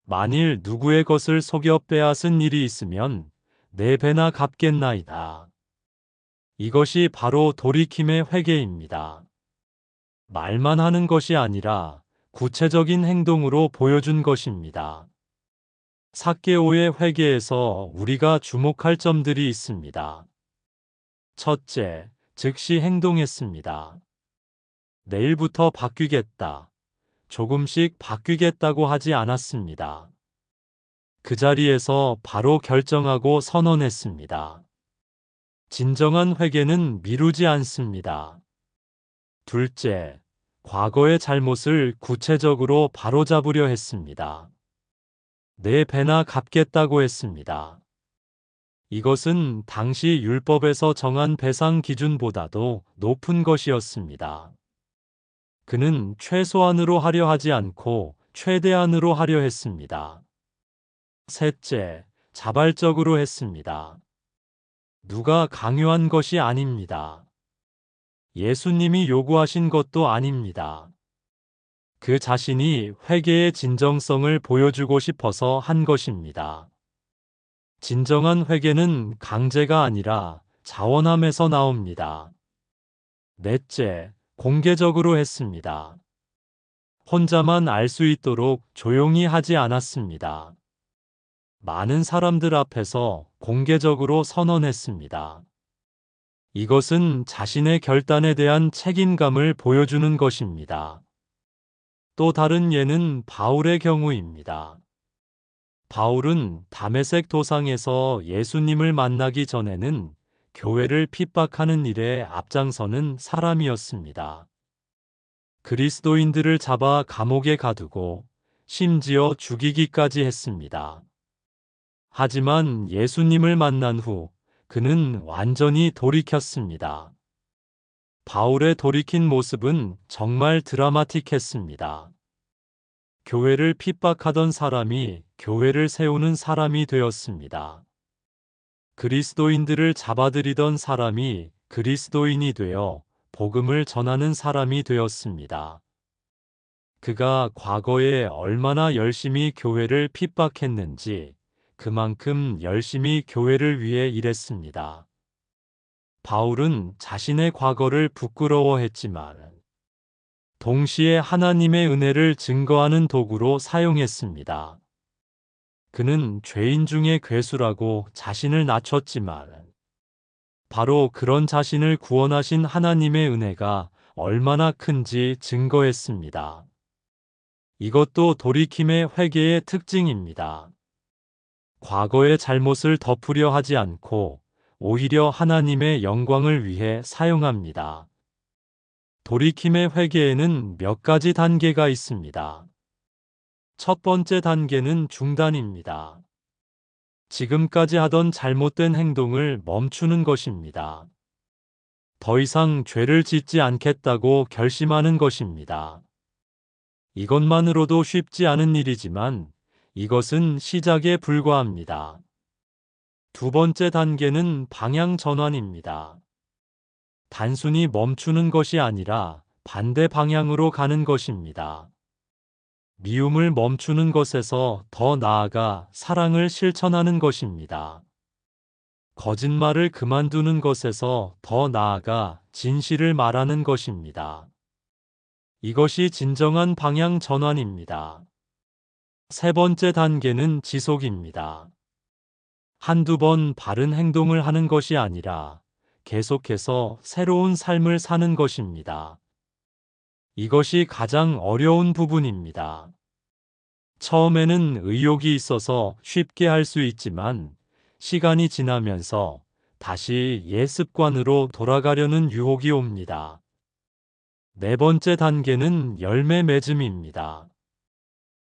만일 누구의 것을 속여 빼앗은 일이 있으면 네 배나 갚겠나이다. 이것이 바로 돌이킴의 회개입니다. 말만 하는 것이 아니라 구체적인 행동으로 보여준 것입니다. 삭개오의 회개에서 우리가 주목할 점들이 있습니다. 첫째, 즉시 행동했습니다. 내일부터 바뀌겠다. 조금씩 바뀌겠다고 하지 않았습니다. 그 자리에서 바로 결정하고 선언했습니다. 진정한 회개는 미루지 않습니다. 둘째, 과거의 잘못을 구체적으로 바로잡으려 했습니다. 네 배나 갚겠다고 했습니다. 이것은 당시 율법에서 정한 배상 기준보다도 높은 것이었습니다. 그는 최소한으로 하려 하지 않고 최대한으로 하려 했습니다. 셋째, 자발적으로 했습니다. 누가 강요한 것이 아닙니다. 예수님이 요구하신 것도 아닙니다. 그 자신이 회개의 진정성을 보여주고 싶어서 한 것입니다. 진정한 회개는 강제가 아니라 자원함에서 나옵니다. 넷째, 공개적으로 했습니다. 혼자만 알 수 있도록 조용히 하지 않았습니다. 많은 사람들 앞에서 공개적으로 선언했습니다. 이것은 자신의 결단에 대한 책임감을 보여주는 것입니다. 또 다른 예는 바울의 경우입니다. 바울은 다메섹 도상에서 예수님을 만나기 전에는 교회를 핍박하는 일에 앞장서는 사람이었습니다. 그리스도인들을 잡아 감옥에 가두고 심지어 죽이기까지 했습니다. 하지만 예수님을 만난 후 그는 완전히 돌이켰습니다. 바울의 돌이킨 모습은 정말 드라마틱했습니다. 교회를 핍박하던 사람이 교회를 세우는 사람이 되었습니다. 그리스도인들을 잡아들이던 사람이 그리스도인이 되어 복음을 전하는 사람이 되었습니다. 그가 과거에 얼마나 열심히 교회를 핍박했는지 그만큼 열심히 교회를 위해 일했습니다. 바울은 자신의 과거를 부끄러워했지만 동시에 하나님의 은혜를 증거하는 도구로 사용했습니다. 그는 죄인 중에 괴수라고 자신을 낮췄지만 바로 그런 자신을 구원하신 하나님의 은혜가 얼마나 큰지 증거했습니다. 이것도 돌이킴의 회개의 특징입니다. 과거의 잘못을 덮으려 하지 않고 오히려 하나님의 영광을 위해 사용합니다. 돌이킴의 회개에는 몇 가지 단계가 있습니다. 첫 번째 단계는 중단입니다. 지금까지 하던 잘못된 행동을 멈추는 것입니다. 더 이상 죄를 짓지 않겠다고 결심하는 것입니다. 이것만으로도 쉽지 않은 일이지만 이것은 시작에 불과합니다. 두 번째 단계는 방향 전환입니다. 단순히 멈추는 것이 아니라 반대 방향으로 가는 것입니다. 미움을 멈추는 것에서 더 나아가 사랑을 실천하는 것입니다. 거짓말을 그만두는 것에서 더 나아가 진실을 말하는 것입니다. 이것이 진정한 방향 전환입니다. 세 번째 단계는 지속입니다. 한두 번 바른 행동을 하는 것이 아니라 계속해서 새로운 삶을 사는 것입니다. 이것이 가장 어려운 부분입니다. 처음에는 의욕이 있어서 쉽게 할 수 있지만 시간이 지나면서 다시 옛 습관으로 돌아가려는 유혹이 옵니다. 네 번째 단계는 열매 맺음입니다.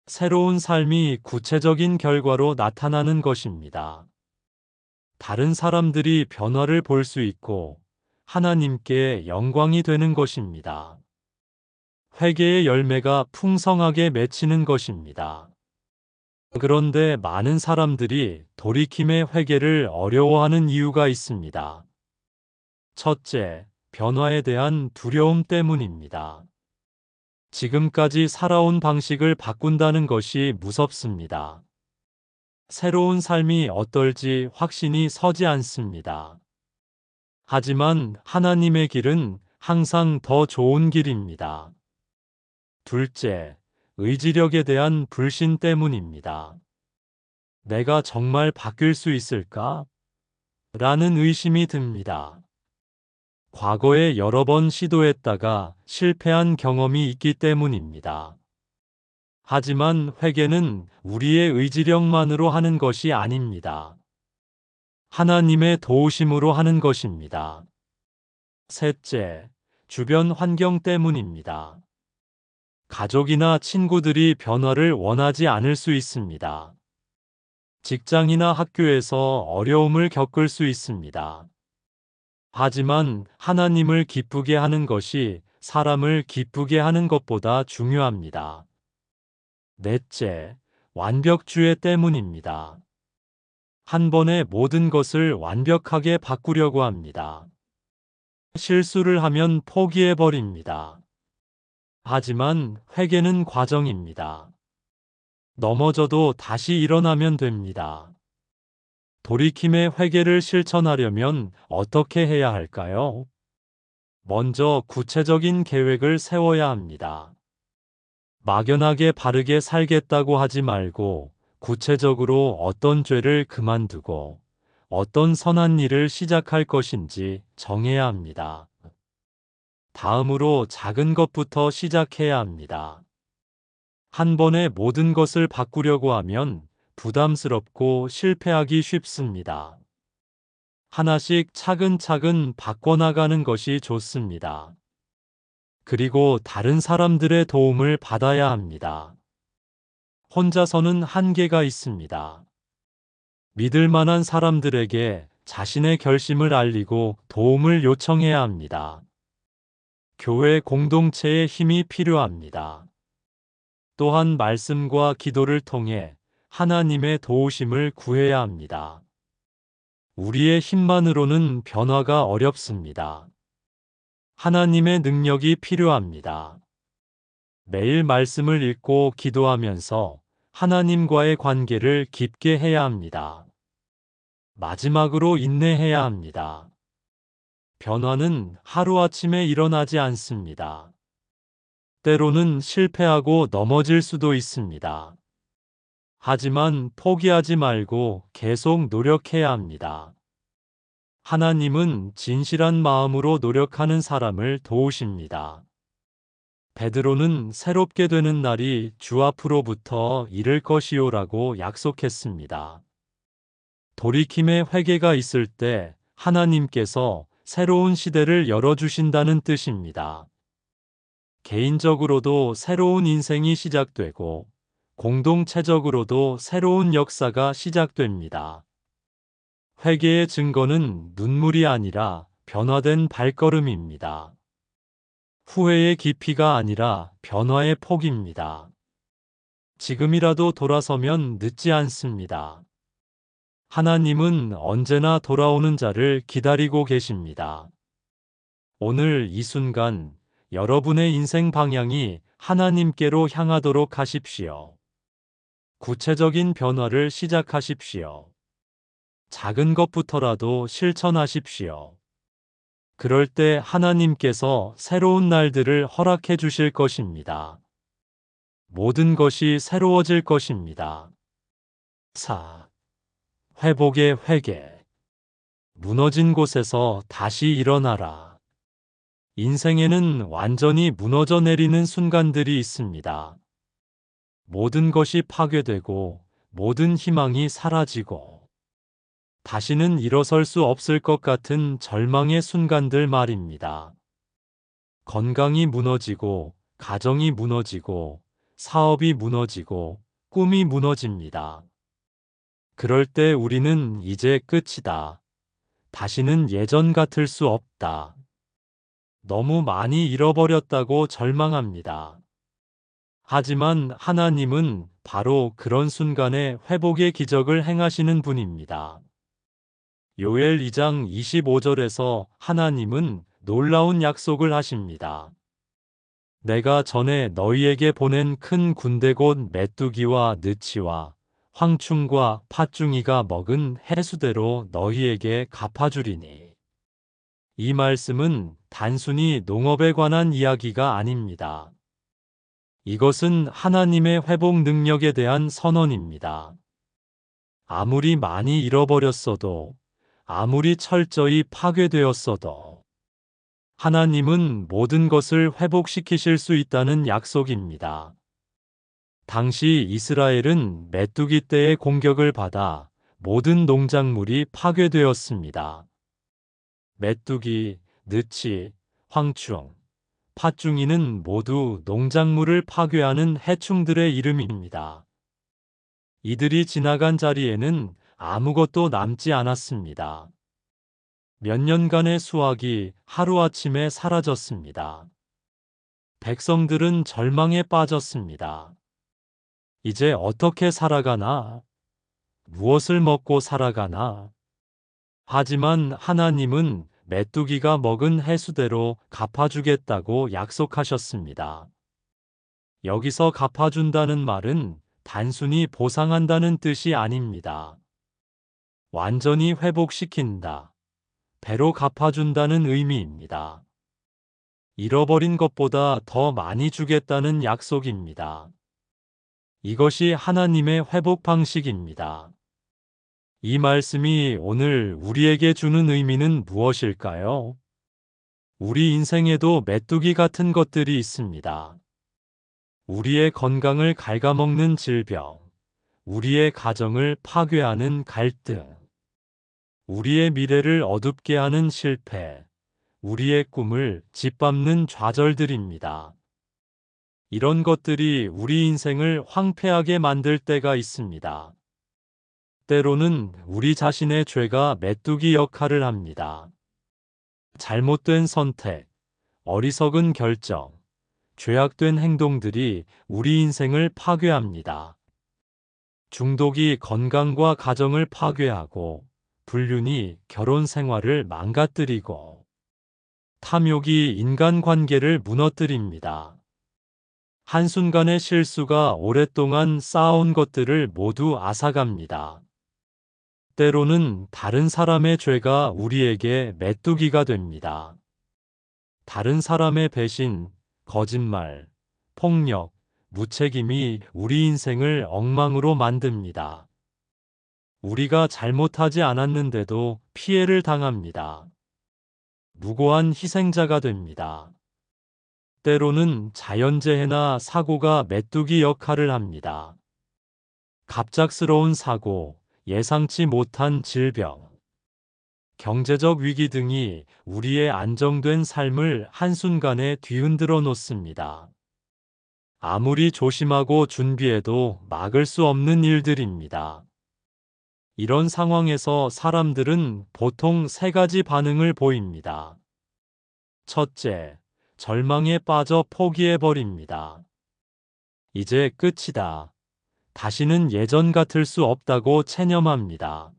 새로운 삶이 구체적인 결과로 나타나는 것입니다. 다른 사람들이 변화를 볼 수 있고 하나님께 영광이 되는 것입니다. 회개의 열매가 풍성하게 맺히는 것입니다. 그런데 많은 사람들이 돌이킴의 회개를 어려워하는 이유가 있습니다. 첫째, 변화에 대한 두려움 때문입니다. 지금까지 살아온 방식을 바꾼다는 것이 무섭습니다. 새로운 삶이 어떨지 확신이 서지 않습니다. 하지만 하나님의 길은 항상 더 좋은 길입니다. 둘째, 의지력에 대한 불신 때문입니다. 내가 정말 바뀔 수 있을까? 라는 의심이 듭니다. 과거에 여러 번 시도했다가 실패한 경험이 있기 때문입니다. 하지만 회개는 우리의 의지력만으로 하는 것이 아닙니다. 하나님의 도우심으로 하는 것입니다. 셋째, 주변 환경 때문입니다. 가족이나 친구들이 변화를 원하지 않을 수 있습니다. 직장이나 학교에서 어려움을 겪을 수 있습니다. 하지만 하나님을 기쁘게 하는 것이 사람을 기쁘게 하는 것보다 중요합니다. 넷째, 완벽주의 때문입니다. 한 번에 모든 것을 완벽하게 바꾸려고 합니다. 실수를 하면 포기해버립니다. 하지만 회개는 과정입니다. 넘어져도 다시 일어나면 됩니다. 돌이킴의 회개를 실천하려면 어떻게 해야 할까요? 먼저 구체적인 계획을 세워야 합니다. 막연하게 바르게 살겠다고 하지 말고 구체적으로 어떤 죄를 그만두고 어떤 선한 일을 시작할 것인지 정해야 합니다. 다음으로 작은 것부터 시작해야 합니다. 한 번에 모든 것을 바꾸려고 하면 부담스럽고 실패하기 쉽습니다. 하나씩 차근차근 바꿔나가는 것이 좋습니다. 그리고 다른 사람들의 도움을 받아야 합니다. 혼자서는 한계가 있습니다. 믿을 만한 사람들에게 자신의 결심을 알리고 도움을 요청해야 합니다. 교회 공동체의 힘이 필요합니다. 또한 말씀과 기도를 통해 하나님의 도우심을 구해야 합니다. 우리의 힘만으로는 변화가 어렵습니다. 하나님의 능력이 필요합니다. 매일 말씀을 읽고 기도하면서 하나님과의 관계를 깊게 해야 합니다. 마지막으로 인내해야 합니다. 변화는 하루아침에 일어나지 않습니다. 때로는 실패하고 넘어질 수도 있습니다. 하지만 포기하지 말고 계속 노력해야 합니다. 하나님은 진실한 마음으로 노력하는 사람을 도우십니다. 베드로는 새롭게 되는 날이 주 앞으로부터 이를 것이요라고 약속했습니다. 돌이킴의 회개가 있을 때 하나님께서 새로운 시대를 열어주신다는 뜻입니다. 개인적으로도 새로운 인생이 시작되고 공동체적으로도 새로운 역사가 시작됩니다. 회개의 증거는 눈물이 아니라 변화된 발걸음입니다. 후회의 깊이가 아니라 변화의 폭입니다. 지금이라도 돌아서면 늦지 않습니다. 하나님은 언제나 돌아오는 자를 기다리고 계십니다. 오늘 이 순간 여러분의 인생 방향이 하나님께로 향하도록 하십시오. 구체적인 변화를 시작하십시오. 작은 것부터라도 실천하십시오. 그럴 때 하나님께서 새로운 날들을 허락해 주실 것입니다. 모든 것이 새로워질 것입니다. 4. 회복의 회개. 무너진 곳에서 다시 일어나라. 인생에는 완전히 무너져 내리는 순간들이 있습니다. 모든 것이 파괴되고 모든 희망이 사라지고 다시는 일어설 수 없을 것 같은 절망의 순간들 말입니다. 건강이 무너지고 가정이 무너지고 사업이 무너지고 꿈이 무너집니다. 그럴 때 우리는 이제 끝이다. 다시는 예전 같을 수 없다. 너무 많이 잃어버렸다고 절망합니다. 하지만 하나님은 바로 그런 순간에 회복의 기적을 행하시는 분입니다. 요엘 2장 25절에서 하나님은 놀라운 약속을 하십니다. 내가 전에 너희에게 보낸 큰 군대 곧 메뚜기와 느치와 황충과 팥중이가 먹은 해수대로 너희에게 갚아주리니. 이 말씀은 단순히 농업에 관한 이야기가 아닙니다. 이것은 하나님의 회복 능력에 대한 선언입니다. 아무리 많이 잃어버렸어도, 아무리 철저히 파괴되었어도, 하나님은 모든 것을 회복시키실 수 있다는 약속입니다. 당시 이스라엘은 메뚜기 떼의 공격을 받아 모든 농작물이 파괴되었습니다. 메뚜기, 느치, 황충, 팥중이는 모두 농작물을 파괴하는 해충들의 이름입니다. 이들이 지나간 자리에는 아무것도 남지 않았습니다. 몇 년간의 수확이 하루아침에 사라졌습니다. 백성들은 절망에 빠졌습니다. 이제 어떻게 살아가나? 무엇을 먹고 살아가나? 하지만 하나님은 메뚜기가 먹은 해수대로 갚아주겠다고 약속하셨습니다. 여기서 갚아준다는 말은 단순히 보상한다는 뜻이 아닙니다. 완전히 회복시킨다, 배로 갚아준다는 의미입니다. 잃어버린 것보다 더 많이 주겠다는 약속입니다. 이것이 하나님의 회복 방식입니다. 이 말씀이 오늘 우리에게 주는 의미는 무엇일까요? 우리 인생에도 메뚜기 같은 것들이 있습니다. 우리의 건강을 갉아먹는 질병, 우리의 가정을 파괴하는 갈등, 우리의 미래를 어둡게 하는 실패, 우리의 꿈을 짓밟는 좌절들입니다. 이런 것들이 우리 인생을 황폐하게 만들 때가 있습니다. 때로는 우리 자신의 죄가 메뚜기 역할을 합니다. 잘못된 선택, 어리석은 결정, 죄악된 행동들이 우리 인생을 파괴합니다. 중독이 건강과 가정을 파괴하고, 불륜이 결혼 생활을 망가뜨리고, 탐욕이 인간관계를 무너뜨립니다. 한순간의 실수가 오랫동안 쌓아온 것들을 모두 앗아갑니다. 때로는 다른 사람의 죄가 우리에게 메뚜기가 됩니다. 다른 사람의 배신, 거짓말, 폭력, 무책임이 우리 인생을 엉망으로 만듭니다. 우리가 잘못하지 않았는데도 피해를 당합니다. 무고한 희생자가 됩니다. 때로는 자연재해나 사고가 메뚜기 역할을 합니다. 갑작스러운 사고, 예상치 못한 질병, 경제적 위기 등이 우리의 안정된 삶을 한순간에 뒤흔들어 놓습니다. 아무리 조심하고 준비해도 막을 수 없는 일들입니다. 이런 상황에서 사람들은 보통 세 가지 반응을 보입니다. 첫째, 절망에 빠져 포기해버립니다. 이제 끝이다. 다시는 예전 같을 수 없다고 체념합니다.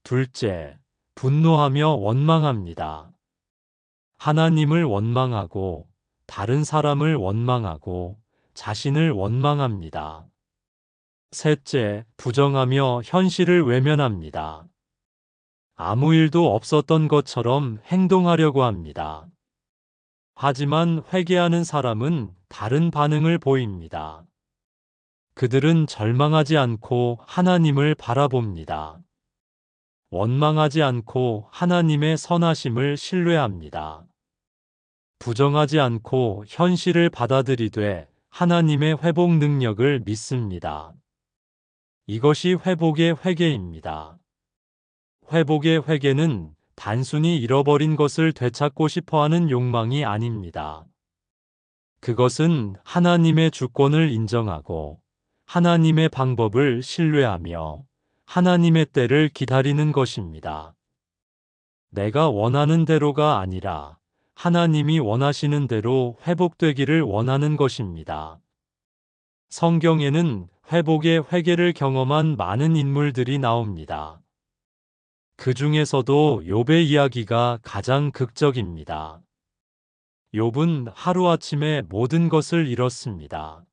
둘째, 분노하며 원망합니다. 하나님을 원망하고, 다른 사람을 원망하고, 자신을 원망합니다. 셋째, 부정하며 현실을 외면합니다. 아무 일도 없었던 것처럼 행동하려고 합니다. 하지만 회개하는 사람은 다른 반응을 보입니다. 그들은 절망하지 않고 하나님을 바라봅니다. 원망하지 않고 하나님의 선하심을 신뢰합니다. 부정하지 않고 현실을 받아들이되 하나님의 회복 능력을 믿습니다. 이것이 회복의 회개입니다. 회복의 회개는 단순히 잃어버린 것을 되찾고 싶어 하는 욕망이 아닙니다. 그것은 하나님의 주권을 인정하고 하나님의 방법을 신뢰하며 하나님의 때를 기다리는 것입니다. 내가 원하는 대로가 아니라 하나님이 원하시는 대로 회복되기를 원하는 것입니다. 성경에는 회복의 회개를 경험한 많은 인물들이 나옵니다. 그 중에서도 욥의 이야기가 가장 극적입니다. 욥은 하루아침에 모든 것을 잃었습니다.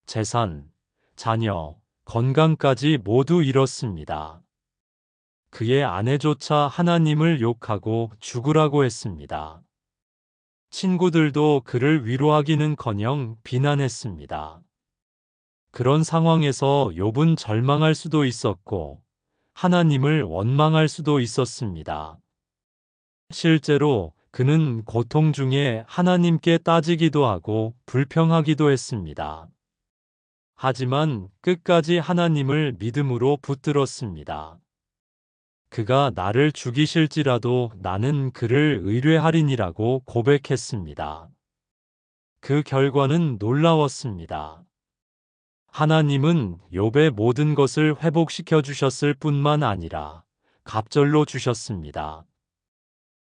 재산, 자녀, 건강까지 모두 잃었습니다. 그의 아내조차 하나님을 욕하고 죽으라고 했습니다. 친구들도 그를 위로하기는커녕 비난했습니다. 그런 상황에서 욥은 절망할 수도 있었고 하나님을 원망할 수도 있었습니다. 실제로 그는 고통 중에 하나님께 따지기도 하고 불평하기도 했습니다. 하지만 끝까지 하나님을 믿음으로 붙들었습니다. 그가 나를 죽이실지라도 나는 그를 의뢰하리니라고 고백했습니다. 그 결과는 놀라웠습니다. 하나님은 욥의 모든 것을 회복시켜 주셨을 뿐만 아니라 갑절로 주셨습니다.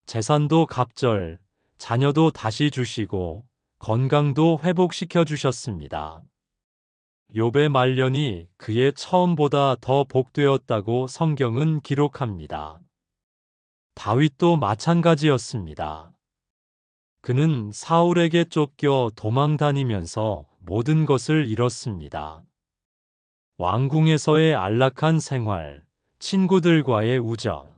재산도 갑절, 자녀도 다시 주시고 건강도 회복시켜 주셨습니다. 욥의 말년이 그의 처음보다 더 복되었다고 성경은 기록합니다. 다윗도 마찬가지였습니다. 그는 사울에게 쫓겨 도망 다니면서 모든 것을 잃었습니다. 왕궁에서의 안락한 생활, 친구들과의 우정,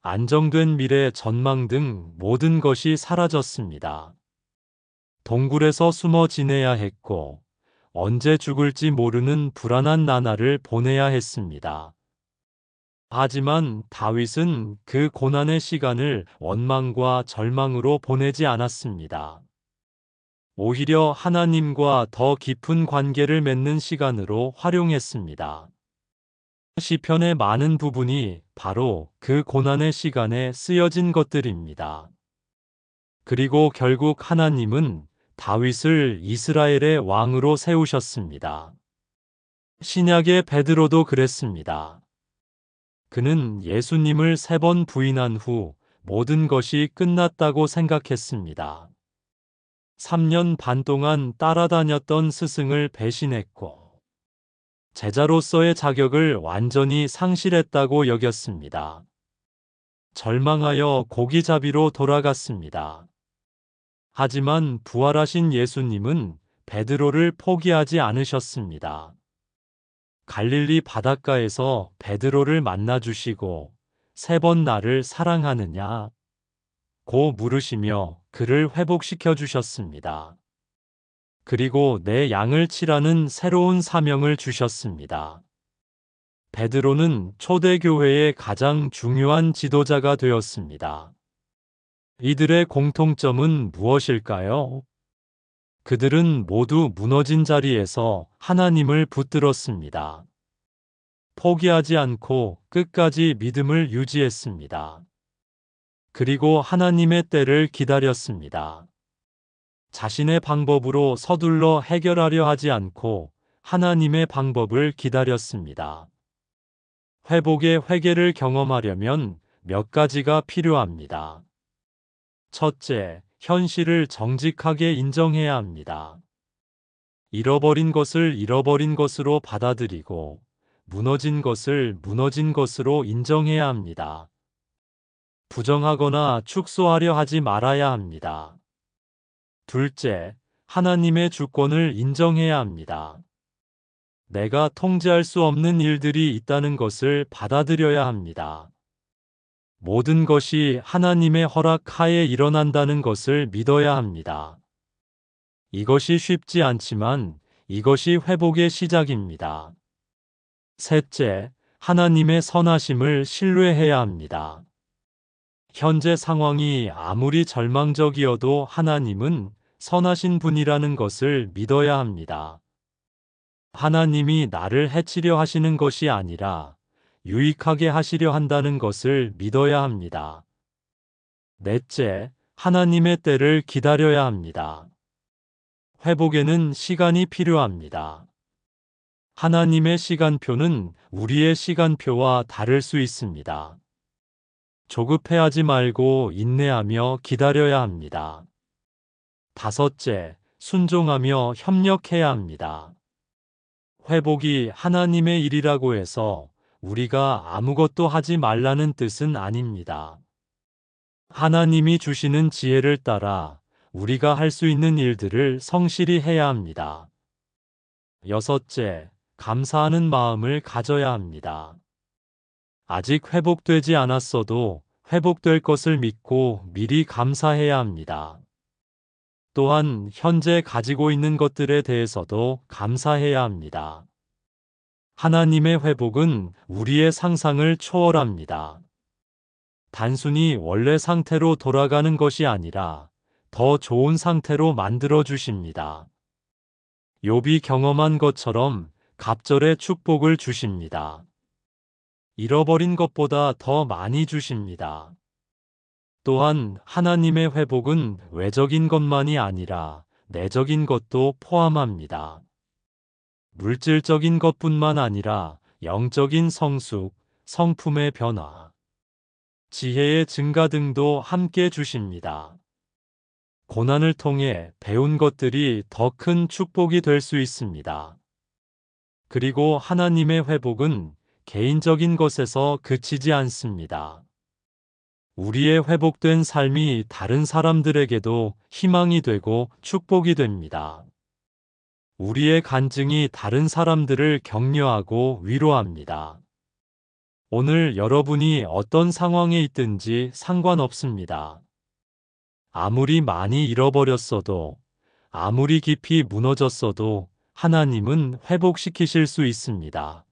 안정된 미래 전망 등 모든 것이 사라졌습니다. 동굴에서 숨어 지내야 했고, 언제 죽을지 모르는 불안한 나날을 보내야 했습니다. 하지만 다윗은 그 고난의 시간을 원망과 절망으로 보내지 않았습니다. 오히려 하나님과 더 깊은 관계를 맺는 시간으로 활용했습니다. 시편의 많은 부분이 바로 그 고난의 시간에 쓰여진 것들입니다. 그리고 결국 하나님은 다윗을 이스라엘의 왕으로 세우셨습니다. 신약의 베드로도 그랬습니다. 그는 예수님을 3번 부인한 후 모든 것이 끝났다고 생각했습니다. 3년 반 동안 따라다녔던 스승을 배신했고, 제자로서의 자격을 완전히 상실했다고 여겼습니다. 절망하여 고기잡이로 돌아갔습니다. 하지만 부활하신 예수님은 베드로를 포기하지 않으셨습니다. 갈릴리 바닷가에서 베드로를 만나주시고 3번 나를 사랑하느냐? 고 물으시며 그를 회복시켜 주셨습니다. 그리고 내 양을 치라는 새로운 사명을 주셨습니다. 베드로는 초대교회의 가장 중요한 지도자가 되었습니다. 이들의 공통점은 무엇일까요? 그들은 모두 무너진 자리에서 하나님을 붙들었습니다. 포기하지 않고 끝까지 믿음을 유지했습니다. 그리고 하나님의 때를 기다렸습니다. 자신의 방법으로 서둘러 해결하려 하지 않고 하나님의 방법을 기다렸습니다. 회복의 회개를 경험하려면 몇 가지가 필요합니다. 첫째, 현실을 정직하게 인정해야 합니다. 잃어버린 것을 잃어버린 것으로 받아들이고 무너진 것을 무너진 것으로 인정해야 합니다. 부정하거나 축소하려 하지 말아야 합니다. 둘째, 하나님의 주권을 인정해야 합니다. 내가 통제할 수 없는 일들이 있다는 것을 받아들여야 합니다. 모든 것이 하나님의 허락 하에 일어난다는 것을 믿어야 합니다. 이것이 쉽지 않지만 이것이 회복의 시작입니다. 셋째, 하나님의 선하심을 신뢰해야 합니다. 현재 상황이 아무리 절망적이어도 하나님은 선하신 분이라는 것을 믿어야 합니다. 하나님이 나를 해치려 하시는 것이 아니라 유익하게 하시려 한다는 것을 믿어야 합니다. 넷째, 하나님의 때를 기다려야 합니다. 회복에는 시간이 필요합니다. 하나님의 시간표는 우리의 시간표와 다를 수 있습니다. 조급해하지 말고 인내하며 기다려야 합니다. 다섯째, 순종하며 협력해야 합니다. 회복이 하나님의 일이라고 해서 우리가 아무것도 하지 말라는 뜻은 아닙니다. 하나님이 주시는 지혜를 따라 우리가 할 수 있는 일들을 성실히 해야 합니다. 여섯째, 감사하는 마음을 가져야 합니다. 아직 회복되지 않았어도 회복될 것을 믿고 미리 감사해야 합니다. 또한 현재 가지고 있는 것들에 대해서도 감사해야 합니다. 하나님의 회복은 우리의 상상을 초월합니다. 단순히 원래 상태로 돌아가는 것이 아니라 더 좋은 상태로 만들어 주십니다. 욥이 경험한 것처럼 갑절의 축복을 주십니다. 잃어버린 것보다 더 많이 주십니다. 또한 하나님의 회복은 외적인 것만이 아니라 내적인 것도 포함합니다. 물질적인 것뿐만 아니라 영적인 성숙, 성품의 변화, 지혜의 증가 등도 함께 주십니다. 고난을 통해 배운 것들이 더 큰 축복이 될 수 있습니다. 그리고 하나님의 회복은 개인적인 것에서 그치지 않습니다. 우리의 회복된 삶이 다른 사람들에게도 희망이 되고 축복이 됩니다. 우리의 간증이 다른 사람들을 격려하고 위로합니다. 오늘 여러분이 어떤 상황에 있든지 상관없습니다. 아무리 많이 잃어버렸어도, 아무리 깊이 무너졌어도 하나님은 회복시키실 수 있습니다.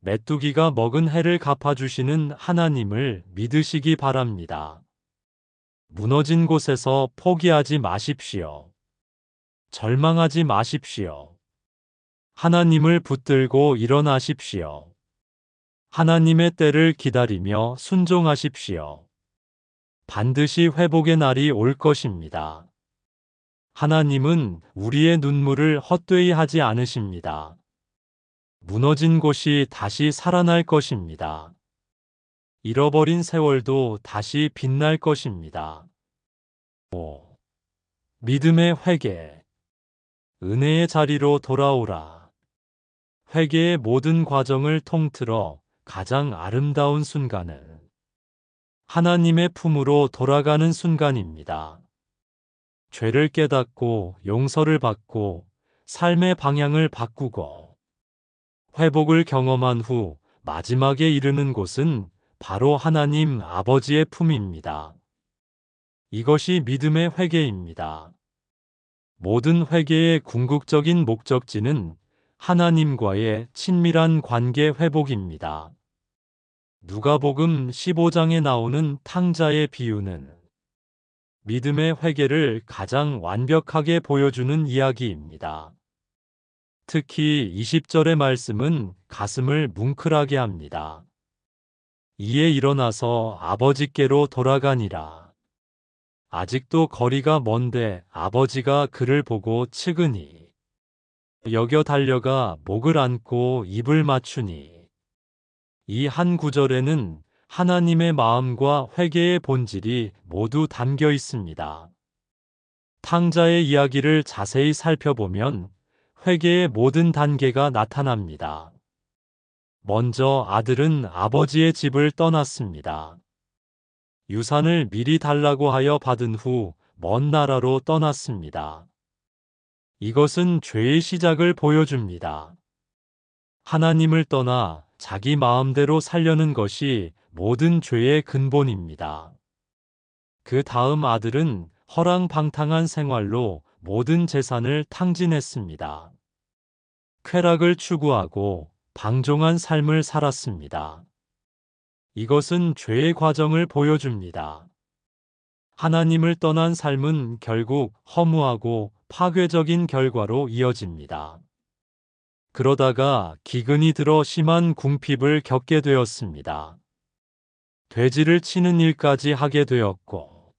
메뚜기가 먹은 해를 갚아주시는 하나님을 믿으시기 바랍니다. 무너진 곳에서 포기하지 마십시오. 절망하지 마십시오. 하나님을 붙들고 일어나십시오. 하나님의 때를 기다리며 순종하십시오. 반드시 회복의 날이 올 것입니다. 하나님은 우리의 눈물을 헛되이 하지 않으십니다. 무너진 곳이 다시 살아날 것입니다. 잃어버린 세월도 다시 빛날 것입니다. 5. 믿음의 회개. 은혜의 자리로 돌아오라. 회개의 모든 과정을 통틀어 가장 아름다운 순간은 하나님의 품으로 돌아가는 순간입니다. 죄를 깨닫고 용서를 받고 삶의 방향을 바꾸고 회복을 경험한 후 마지막에 이르는 곳은 바로 하나님 아버지의 품입니다. 이것이 믿음의 회개입니다. 모든 회개의 궁극적인 목적지는 하나님과의 친밀한 관계 회복입니다. 누가복음 15장에 나오는 탕자의 비유는 믿음의 회개를 가장 완벽하게 보여주는 이야기입니다. 특히 20절의 말씀은 가슴을 뭉클하게 합니다. 이에 일어나서 아버지께로 돌아가니라. 아직도 거리가 먼데 아버지가 그를 보고 측은히 여겨 달려가 목을 안고 입을 맞추니. 이 한 구절에는 하나님의 마음과 회개의 본질이 모두 담겨 있습니다. 탕자의 이야기를 자세히 살펴보면 회개의 모든 단계가 나타납니다. 먼저 아들은 아버지의 집을 떠났습니다. 유산을 미리 달라고 하여 받은 후 먼 나라로 떠났습니다. 이것은 죄의 시작을 보여줍니다. 하나님을 떠나 자기 마음대로 살려는 것이 모든 죄의 근본입니다. 그 다음 아들은 허랑방탕한 생활로 모든 재산을 탕진했습니다. 쾌락을 추구하고 방종한 삶을 살았습니다. 이것은 죄의 과정을 보여줍니다. 하나님을 떠난 삶은 결국 허무하고 파괴적인 결과로 이어집니다. 그러다가 기근이 들어 심한 궁핍을 겪게 되었습니다. 돼지를 치는 일까지 하게 되었고,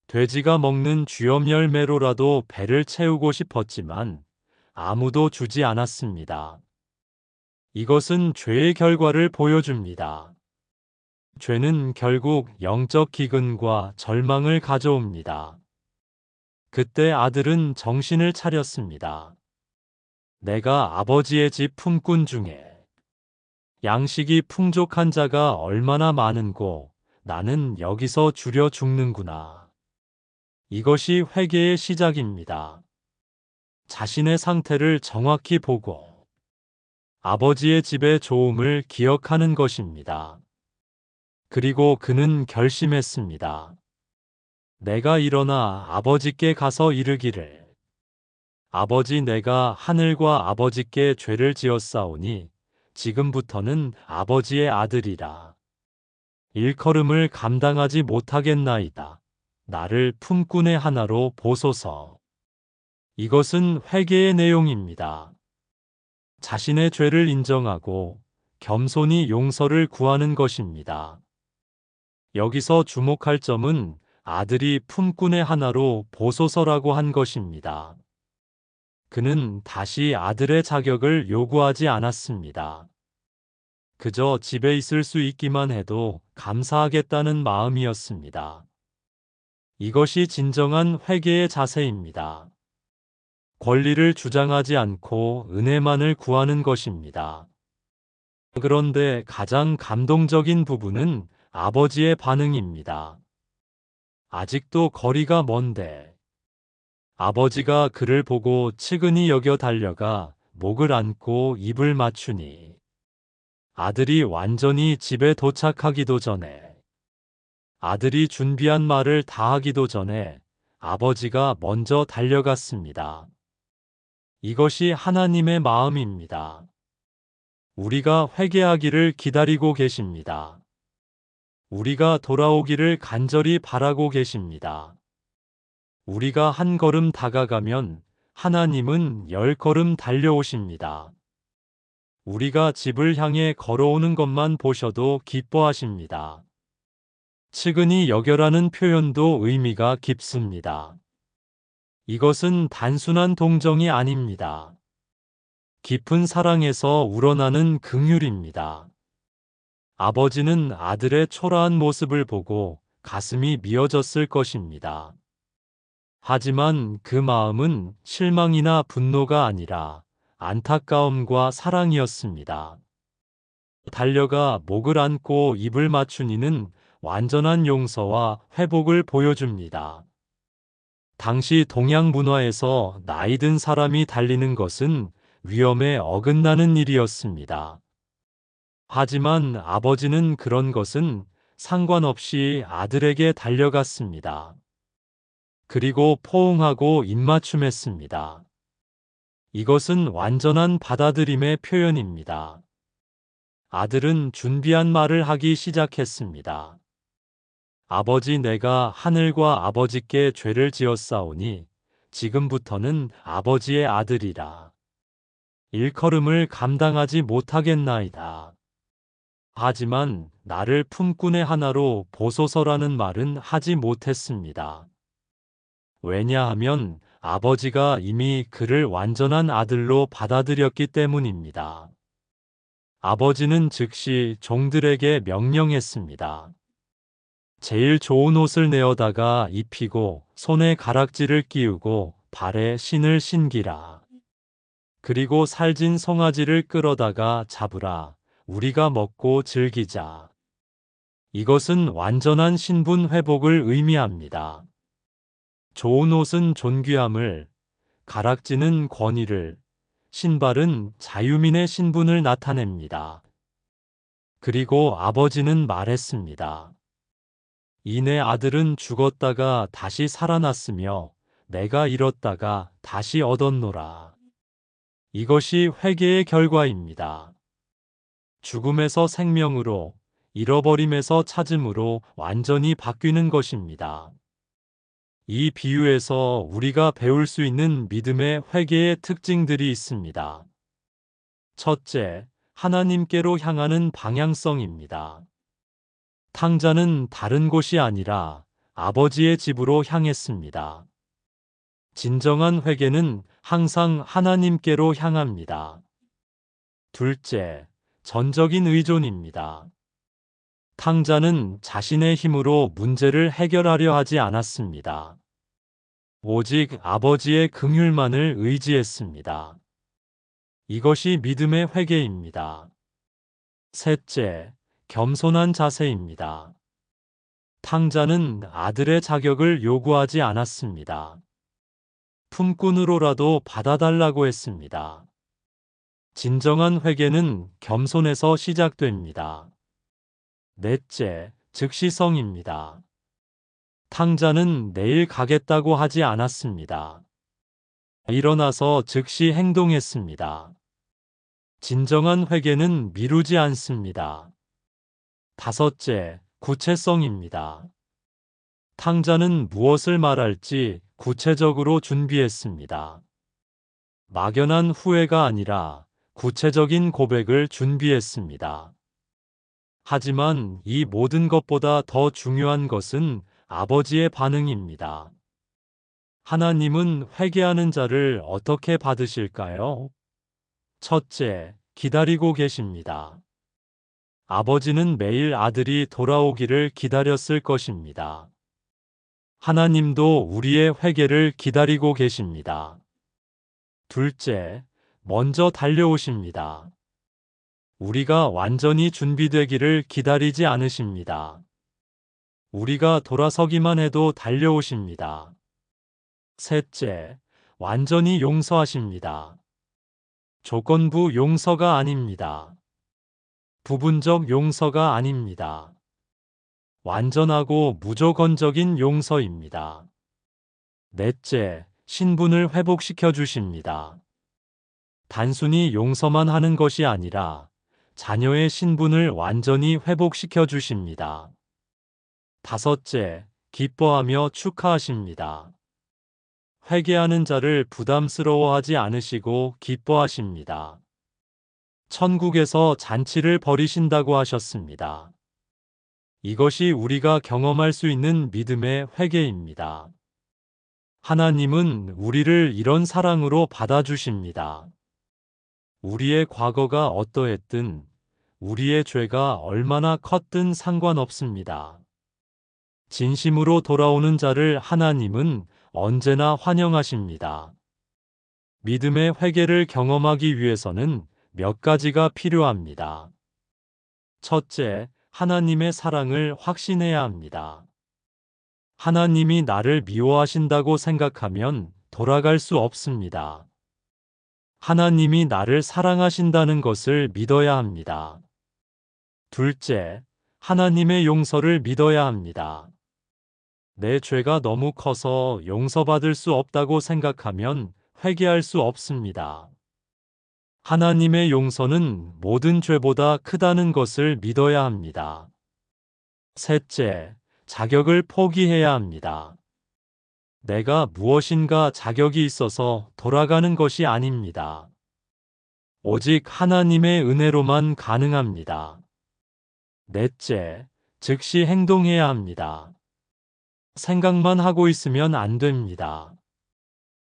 돼지가 먹는 쥐염 열매로라도 배를 채우고 싶었지만 아무도 주지 않았습니다. 이것은 죄의 결과를 보여줍니다. 죄는 결국 영적 기근과 절망을 가져옵니다. 그때 아들은 정신을 차렸습니다. 내가 아버지의 집 품꾼 중에 양식이 풍족한 자가 얼마나 많은고 나는 여기서 줄여 죽는구나. 이것이 회개의 시작입니다. 자신의 상태를 정확히 보고 아버지의 집의 좋음을 기억하는 것입니다. 그리고 그는 결심했습니다. 내가 일어나 아버지께 가서 이르기를 아버지 내가 하늘과 아버지께 죄를 지었사오니 지금부터는 아버지의 아들이라. 일컬음을 감당하지 못하겠나이다. 나를 품꾼의 하나로 보소서. 이것은 회개의 내용입니다. 자신의 죄를 인정하고 겸손히 용서를 구하는 것입니다. 여기서 주목할 점은 아들이 품꾼의 하나로 보소서라고 한 것입니다. 그는 다시 아들의 자격을 요구하지 않았습니다. 그저 집에 있을 수 있기만 해도 감사하겠다는 마음이었습니다. 이것이 진정한 회개의 자세입니다. 권리를 주장하지 않고 은혜만을 구하는 것입니다. 그런데 가장 감동적인 부분은 아버지의 반응입니다. 아직도 거리가 먼데 아버지가 그를 보고 측은히 여겨 달려가 목을 안고 입을 맞추니 아들이 완전히 집에 도착하기도 전에 아들이 준비한 말을 다 하기도 전에 아버지가 먼저 달려갔습니다. 이것이 하나님의 마음입니다. 우리가 회개하기를 기다리고 계십니다. 우리가 돌아오기를 간절히 바라고 계십니다. 우리가 한 걸음 다가가면 하나님은 10걸음 달려오십니다. 우리가 집을 향해 걸어오는 것만 보셔도 기뻐하십니다. 측은히 여겨라는 표현도 의미가 깊습니다. 이것은 단순한 동정이 아닙니다. 깊은 사랑에서 우러나는 긍휼입니다. 아버지는 아들의 초라한 모습을 보고 가슴이 미어졌을 것입니다. 하지만 그 마음은 실망이나 분노가 아니라 안타까움과 사랑이었습니다. 달려가 목을 안고 입을 맞추니는 완전한 용서와 회복을 보여줍니다. 당시 동양 문화에서 나이 든 사람이 달리는 것은 위험에 어긋나는 일이었습니다. 하지만 아버지는 그런 것은 상관없이 아들에게 달려갔습니다. 그리고 포옹하고 입맞춤했습니다. 이것은 완전한 받아들임의 표현입니다. 아들은 준비한 말을 하기 시작했습니다. 아버지 내가 하늘과 아버지께 죄를 지었사오니 지금부터는 아버지의 아들이라. 일컬음을 감당하지 못하겠나이다. 하지만 나를 품꾼의 하나로 보소서라는 말은 하지 못했습니다. 왜냐하면 아버지가 이미 그를 완전한 아들로 받아들였기 때문입니다. 아버지는 즉시 종들에게 명령했습니다. 제일 좋은 옷을 내어다가 입히고 손에 가락지를 끼우고 발에 신을 신기라. 그리고 살진 송아지를 끌어다가 잡으라. 우리가 먹고 즐기자. 이것은 완전한 신분 회복을 의미합니다. 좋은 옷은 존귀함을, 가락지는 권위를, 신발은 자유민의 신분을 나타냅니다. 그리고 아버지는 말했습니다. 이내 아들은 죽었다가 다시 살아났으며 내가 잃었다가 다시 얻었노라. 이것이 회개의 결과입니다. 죽음에서 생명으로, 잃어버림에서 찾음으로 완전히 바뀌는 것입니다. 이 비유에서 우리가 배울 수 있는 믿음의 회개의 특징들이 있습니다. 첫째, 하나님께로 향하는 방향성입니다. 탕자는 다른 곳이 아니라 아버지의 집으로 향했습니다. 진정한 회개는 항상 하나님께로 향합니다. 둘째, 전적인 의존입니다. 탕자는 자신의 힘으로 문제를 해결하려 하지 않았습니다. 오직 아버지의 긍휼만을 의지했습니다. 이것이 믿음의 회개입니다. 셋째, 겸손한 자세입니다. 탕자는 아들의 자격을 요구하지 않았습니다. 품꾼으로라도 받아달라고 했습니다. 진정한 회개는 겸손에서 시작됩니다. 넷째, 즉시성입니다. 탕자는 내일 가겠다고 하지 않았습니다. 일어나서 즉시 행동했습니다. 진정한 회개는 미루지 않습니다. 다섯째, 구체성입니다. 탕자는 무엇을 말할지 구체적으로 준비했습니다. 막연한 후회가 아니라 구체적인 고백을 준비했습니다. 하지만 이 모든 것보다 더 중요한 것은 아버지의 반응입니다. 하나님은 회개하는 자를 어떻게 받으실까요? 첫째, 기다리고 계십니다. 아버지는 매일 아들이 돌아오기를 기다렸을 것입니다. 하나님도 우리의 회개를 기다리고 계십니다. 둘째, 먼저 달려오십니다. 우리가 완전히 준비되기를 기다리지 않으십니다. 우리가 돌아서기만 해도 달려오십니다. 셋째, 완전히 용서하십니다. 조건부 용서가 아닙니다. 부분적 용서가 아닙니다. 완전하고 무조건적인 용서입니다. 넷째, 신분을 회복시켜 주십니다. 단순히 용서만 하는 것이 아니라 자녀의 신분을 완전히 회복시켜 주십니다. 다섯째, 기뻐하며 축하하십니다. 회개하는 자를 부담스러워하지 않으시고 기뻐하십니다. 천국에서 잔치를 벌이신다고 하셨습니다. 이것이 우리가 경험할 수 있는 믿음의 회개입니다. 하나님은 우리를 이런 사랑으로 받아주십니다. 우리의 과거가 어떠했든, 우리의 죄가 얼마나 컸든 상관없습니다. 진심으로 돌아오는 자를 하나님은 언제나 환영하십니다. 믿음의 회개를 경험하기 위해서는 몇 가지가 필요합니다. 첫째, 하나님의 사랑을 확신해야 합니다. 하나님이 나를 미워하신다고 생각하면 돌아갈 수 없습니다. 하나님이 나를 사랑하신다는 것을 믿어야 합니다. 둘째, 하나님의 용서를 믿어야 합니다. 내 죄가 너무 커서 용서받을 수 없다고 생각하면 회개할 수 없습니다. 하나님의 용서는 모든 죄보다 크다는 것을 믿어야 합니다. 셋째, 자격을 포기해야 합니다. 내가 무엇인가 자격이 있어서 돌아가는 것이 아닙니다. 오직 하나님의 은혜로만 가능합니다. 넷째, 즉시 행동해야 합니다. 생각만 하고 있으면 안 됩니다.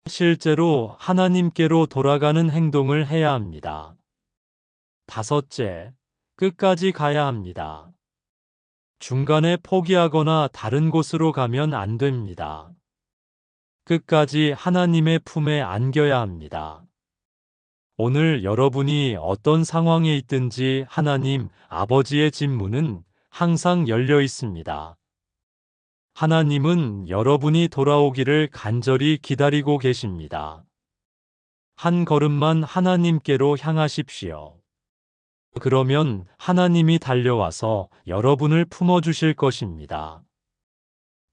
실제로 하나님께로 돌아가는 행동을 해야 합니다. 다섯째, 끝까지 가야 합니다. 중간에 포기하거나 다른 곳으로 가면 안 됩니다. 끝까지 하나님의 품에 안겨야 합니다. 오늘 여러분이 어떤 상황에 있든지 하나님 아버지의 집 문은 항상 열려 있습니다. 하나님은 여러분이 돌아오기를 간절히 기다리고 계십니다. 한 걸음만 하나님께로 향하십시오. 그러면 하나님이 달려와서 여러분을 품어주실 것입니다.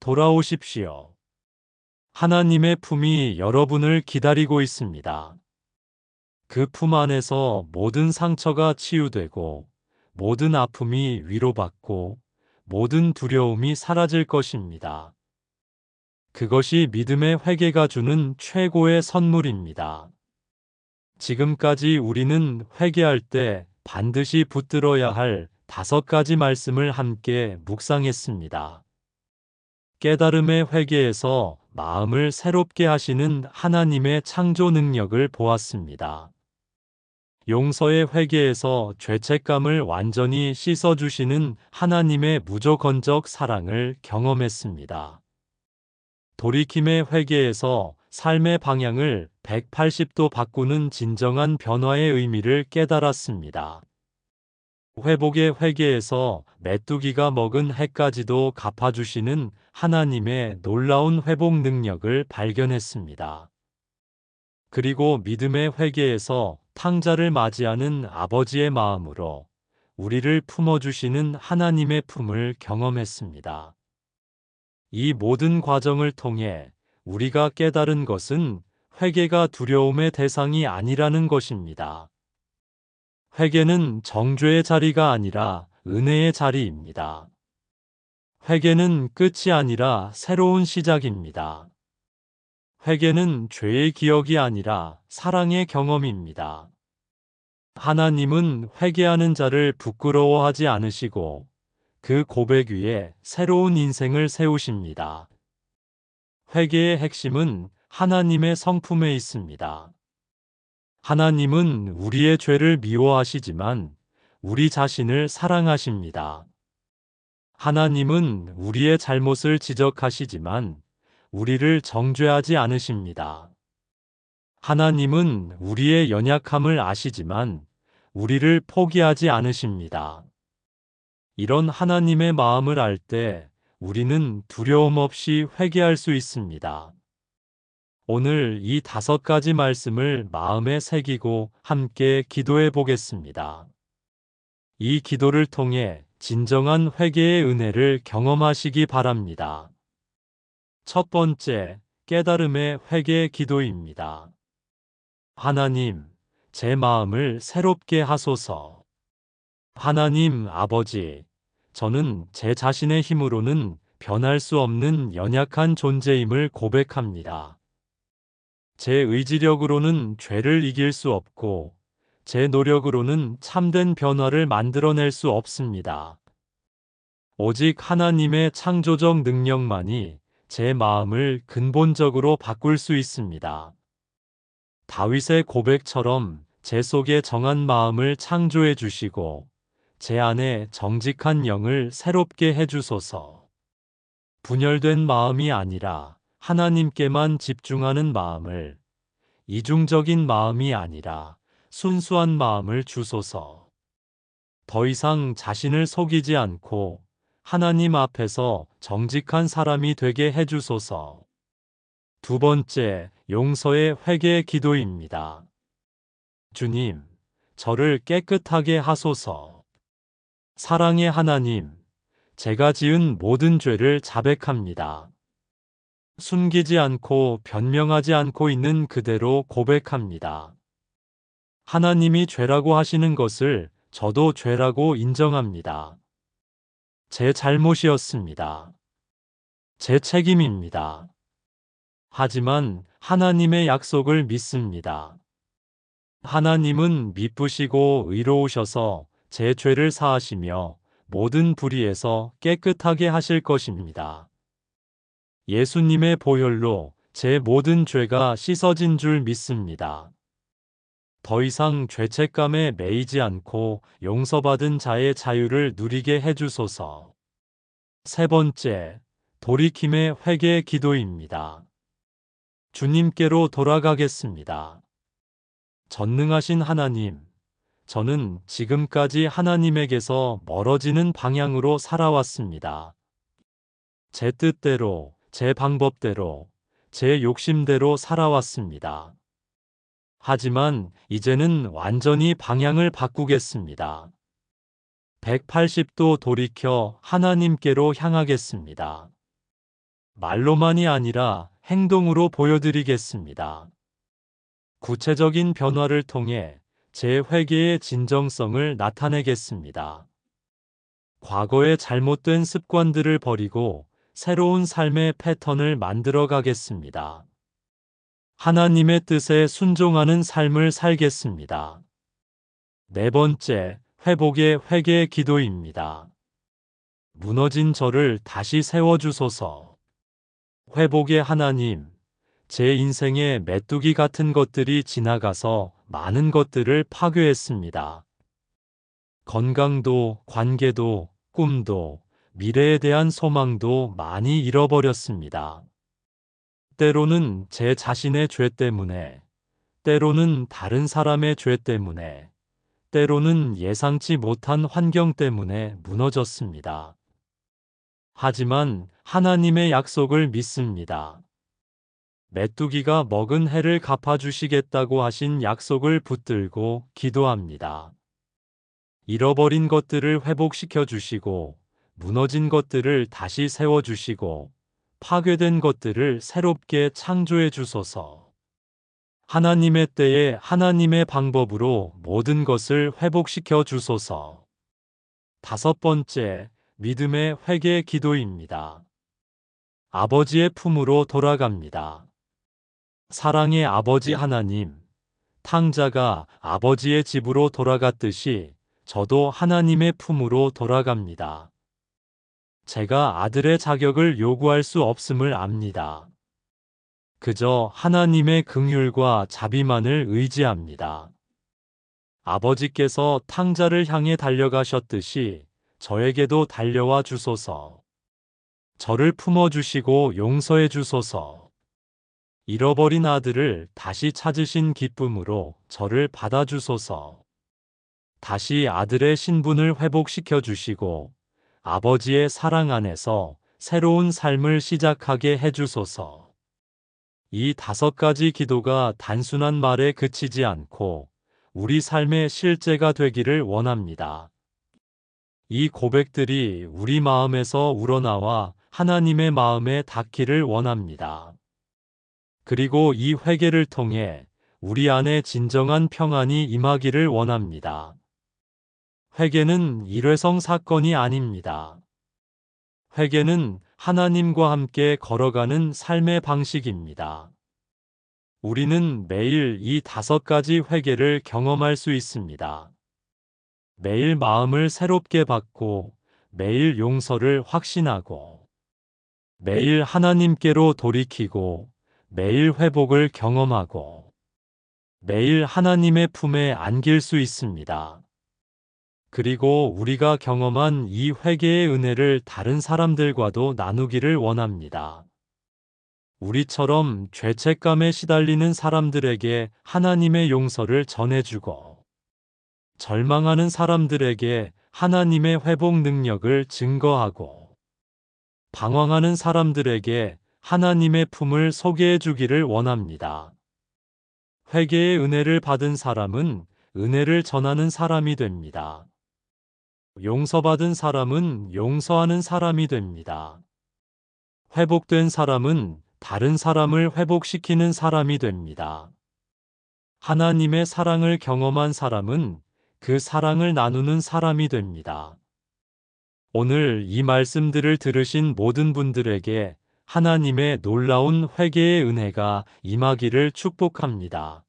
돌아오십시오. 하나님의 품이 여러분을 기다리고 있습니다. 그 품 안에서 모든 상처가 치유되고 모든 아픔이 위로받고 모든 두려움이 사라질 것입니다. 그것이 믿음의 회개가 주는 최고의 선물입니다. 지금까지 우리는 회개할 때 반드시 붙들어야 할 5가지 말씀을 함께 묵상했습니다. 깨달음의 회개에서 마음을 새롭게 하시는 하나님의 창조 능력을 보았습니다. 용서의 회개에서 죄책감을 완전히 씻어주시는 하나님의 무조건적 사랑을 경험했습니다. 돌이킴의 회개에서 삶의 방향을 180도 바꾸는 진정한 변화의 의미를 깨달았습니다. 회복의 회개에서 메뚜기가 먹은 해까지도 갚아주시는 하나님의 놀라운 회복 능력을 발견했습니다. 그리고 믿음의 회개에서 탕자를 맞이하는 아버지의 마음으로 우리를 품어주시는 하나님의 품을 경험했습니다. 이 모든 과정을 통해 우리가 깨달은 것은 회개가 두려움의 대상이 아니라는 것입니다. 회개는 정죄의 자리가 아니라 은혜의 자리입니다. 회개는 끝이 아니라 새로운 시작입니다. 회개는 죄의 기억이 아니라 사랑의 경험입니다. 하나님은 회개하는 자를 부끄러워하지 않으시고 그 고백 위에 새로운 인생을 세우십니다. 회개의 핵심은 하나님의 성품에 있습니다. 하나님은 우리의 죄를 미워하시지만 우리 자신을 사랑하십니다. 하나님은 우리의 잘못을 지적하시지만 우리를 정죄하지 않으십니다. 하나님은 우리의 연약함을 아시지만 우리를 포기하지 않으십니다. 이런 하나님의 마음을 알 때 우리는 두려움 없이 회개할 수 있습니다. 오늘 이 5가지 말씀을 마음에 새기고 함께 기도해 보겠습니다. 이 기도를 통해 진정한 회개의 은혜를 경험하시기 바랍니다. 첫 번째, 깨달음의 회개 기도입니다. 하나님, 제 마음을 새롭게 하소서. 하나님 아버지, 저는 제 자신의 힘으로는 변할 수 없는 연약한 존재임을 고백합니다. 제 의지력으로는 죄를 이길 수 없고, 제 노력으로는 참된 변화를 만들어낼 수 없습니다. 오직 하나님의 창조적 능력만이 제 마음을 근본적으로 바꿀 수 있습니다. 다윗의 고백처럼 제 속에 정한 마음을 창조해 주시고 제 안에 정직한 영을 새롭게 해주소서. 분열된 마음이 아니라 하나님께만 집중하는 마음을, 이중적인 마음이 아니라 순수한 마음을 주소서. 더 이상 자신을 속이지 않고 하나님 앞에서 정직한 사람이 되게 해주소서. 두 번째, 용서의 회개 기도입니다. 주님, 저를 깨끗하게 하소서. 사랑의 하나님, 제가 지은 모든 죄를 자백합니다. 숨기지 않고 변명하지 않고 있는 그대로 고백합니다. 하나님이 죄라고 하시는 것을 저도 죄라고 인정합니다. 제 잘못이었습니다. 제 책임입니다. 하지만 하나님의 약속을 믿습니다. 하나님은 미쁘시고 의로우셔서 제 죄를 사하시며 모든 불의에서 깨끗하게 하실 것입니다. 예수님의 보혈로 제 모든 죄가 씻어진 줄 믿습니다. 더 이상 죄책감에 매이지 않고 용서받은 자의 자유를 누리게 해주소서. 세 번째, 돌이킴의 회개 기도입니다. 주님께로 돌아가겠습니다. 전능하신 하나님, 저는 지금까지 하나님에게서 멀어지는 방향으로 살아왔습니다. 제 뜻대로, 제 방법대로, 제 욕심대로 살아왔습니다. 하지만 이제는 완전히 방향을 바꾸겠습니다. 180도 돌이켜 하나님께로 향하겠습니다. 말로만이 아니라 행동으로 보여드리겠습니다. 구체적인 변화를 통해 제 회개의 진정성을 나타내겠습니다. 과거의 잘못된 습관들을 버리고 새로운 삶의 패턴을 만들어 가겠습니다. 하나님의 뜻에 순종하는 삶을 살겠습니다. 네 번째, 회복의 회개 기도입니다. 무너진 저를 다시 세워주소서. 회복의 하나님, 제 인생에 메뚜기 같은 것들이 지나가서 많은 것들을 파괴했습니다. 건강도, 관계도, 꿈도, 미래에 대한 소망도 많이 잃어버렸습니다. 때로는 제 자신의 죄 때문에, 때로는 다른 사람의 죄 때문에, 때로는 예상치 못한 환경 때문에 무너졌습니다. 하지만 하나님의 약속을 믿습니다. 메뚜기가 먹은 해를 갚아주시겠다고 하신 약속을 붙들고 기도합니다. 잃어버린 것들을 회복시켜 주시고, 무너진 것들을 다시 세워주시고, 파괴된 것들을 새롭게 창조해 주소서. 하나님의 때에 하나님의 방법으로 모든 것을 회복시켜 주소서. 5번째, 믿음의 회개 기도입니다. 아버지의 품으로 돌아갑니다. 사랑의 아버지 하나님, 탕자가 아버지의 집으로 돌아갔듯이 저도 하나님의 품으로 돌아갑니다. 제가 아들의 자격을 요구할 수 없음을 압니다. 그저 하나님의 긍휼과 자비만을 의지합니다. 아버지께서 탕자를 향해 달려가셨듯이 저에게도 달려와 주소서. 저를 품어주시고 용서해 주소서. 잃어버린 아들을 다시 찾으신 기쁨으로 저를 받아주소서. 다시 아들의 신분을 회복시켜 주시고 아버지의 사랑 안에서 새로운 삶을 시작하게 해주소서. 이 5가지 기도가 단순한 말에 그치지 않고 우리 삶의 실제가 되기를 원합니다. 이 고백들이 우리 마음에서 우러나와 하나님의 마음에 닿기를 원합니다. 그리고 이 회개를 통해 우리 안에 진정한 평안이 임하기를 원합니다. 회개는 일회성 사건이 아닙니다. 회개는 하나님과 함께 걸어가는 삶의 방식입니다. 우리는 매일 이 5가지 회개를 경험할 수 있습니다. 매일 마음을 새롭게 받고, 매일 용서를 확신하고, 매일 하나님께로 돌이키고, 매일 회복을 경험하고, 매일 하나님의 품에 안길 수 있습니다. 그리고 우리가 경험한 이 회개의 은혜를 다른 사람들과도 나누기를 원합니다. 우리처럼 죄책감에 시달리는 사람들에게 하나님의 용서를 전해주고, 절망하는 사람들에게 하나님의 회복 능력을 증거하고, 방황하는 사람들에게 하나님의 품을 소개해 주기를 원합니다. 회개의 은혜를 받은 사람은 은혜를 전하는 사람이 됩니다. 용서받은 사람은 용서하는 사람이 됩니다. 회복된 사람은 다른 사람을 회복시키는 사람이 됩니다. 하나님의 사랑을 경험한 사람은 그 사랑을 나누는 사람이 됩니다. 오늘 이 말씀들을 들으신 모든 분들에게 하나님의 놀라운 회개의 은혜가 임하기를 축복합니다.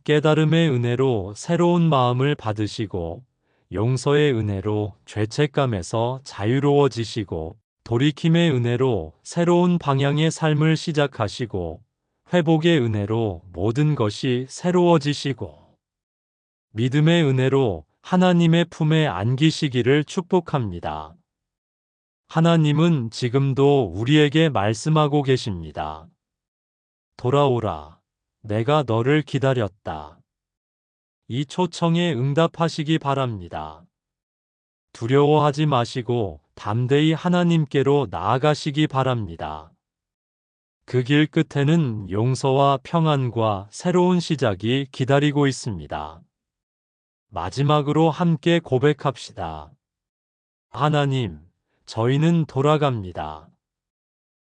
깨달음의 은혜로 새로운 마음을 받으시고, 용서의 은혜로 죄책감에서 자유로워지시고, 돌이킴의 은혜로 새로운 방향의 삶을 시작하시고, 회복의 은혜로 모든 것이 새로워지시고, 믿음의 은혜로 하나님의 품에 안기시기를 축복합니다. 하나님은 지금도 우리에게 말씀하고 계십니다. 돌아오라. 내가 너를 기다렸다. 이 초청에 응답하시기 바랍니다. 두려워하지 마시고 담대히 하나님께로 나아가시기 바랍니다. 그 길 끝에는 용서와 평안과 새로운 시작이 기다리고 있습니다. 마지막으로 함께 고백합시다. 하나님, 저희는 돌아갑니다.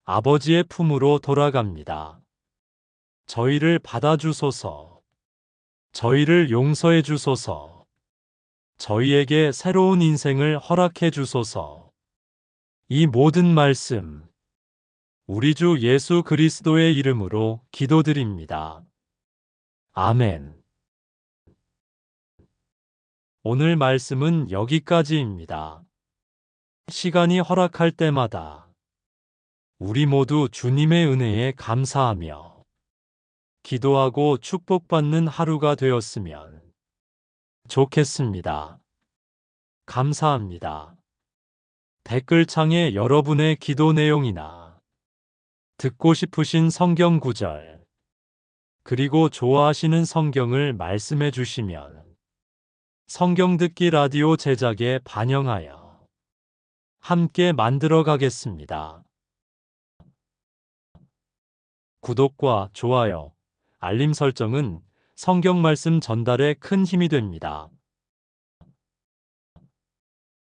아버지의 품으로 돌아갑니다. 저희를 받아주소서. 저희를 용서해 주소서. 저희에게 새로운 인생을 허락해 주소서. 이 모든 말씀, 우리 주 예수 그리스도의 이름으로 기도드립니다. 아멘. 오늘 말씀은 여기까지입니다. 시간이 허락할 때마다 우리 모두 주님의 은혜에 감사하며 기도하고 축복받는 하루가 되었으면 좋겠습니다. 감사합니다. 댓글창에 여러분의 기도 내용이나 듣고 싶으신 성경 구절, 그리고 좋아하시는 성경을 말씀해 주시면 성경 듣기 라디오 제작에 반영하여 함께 만들어 가겠습니다. 구독과 좋아요, 알림 설정은 성경 말씀 전달에 큰 힘이 됩니다.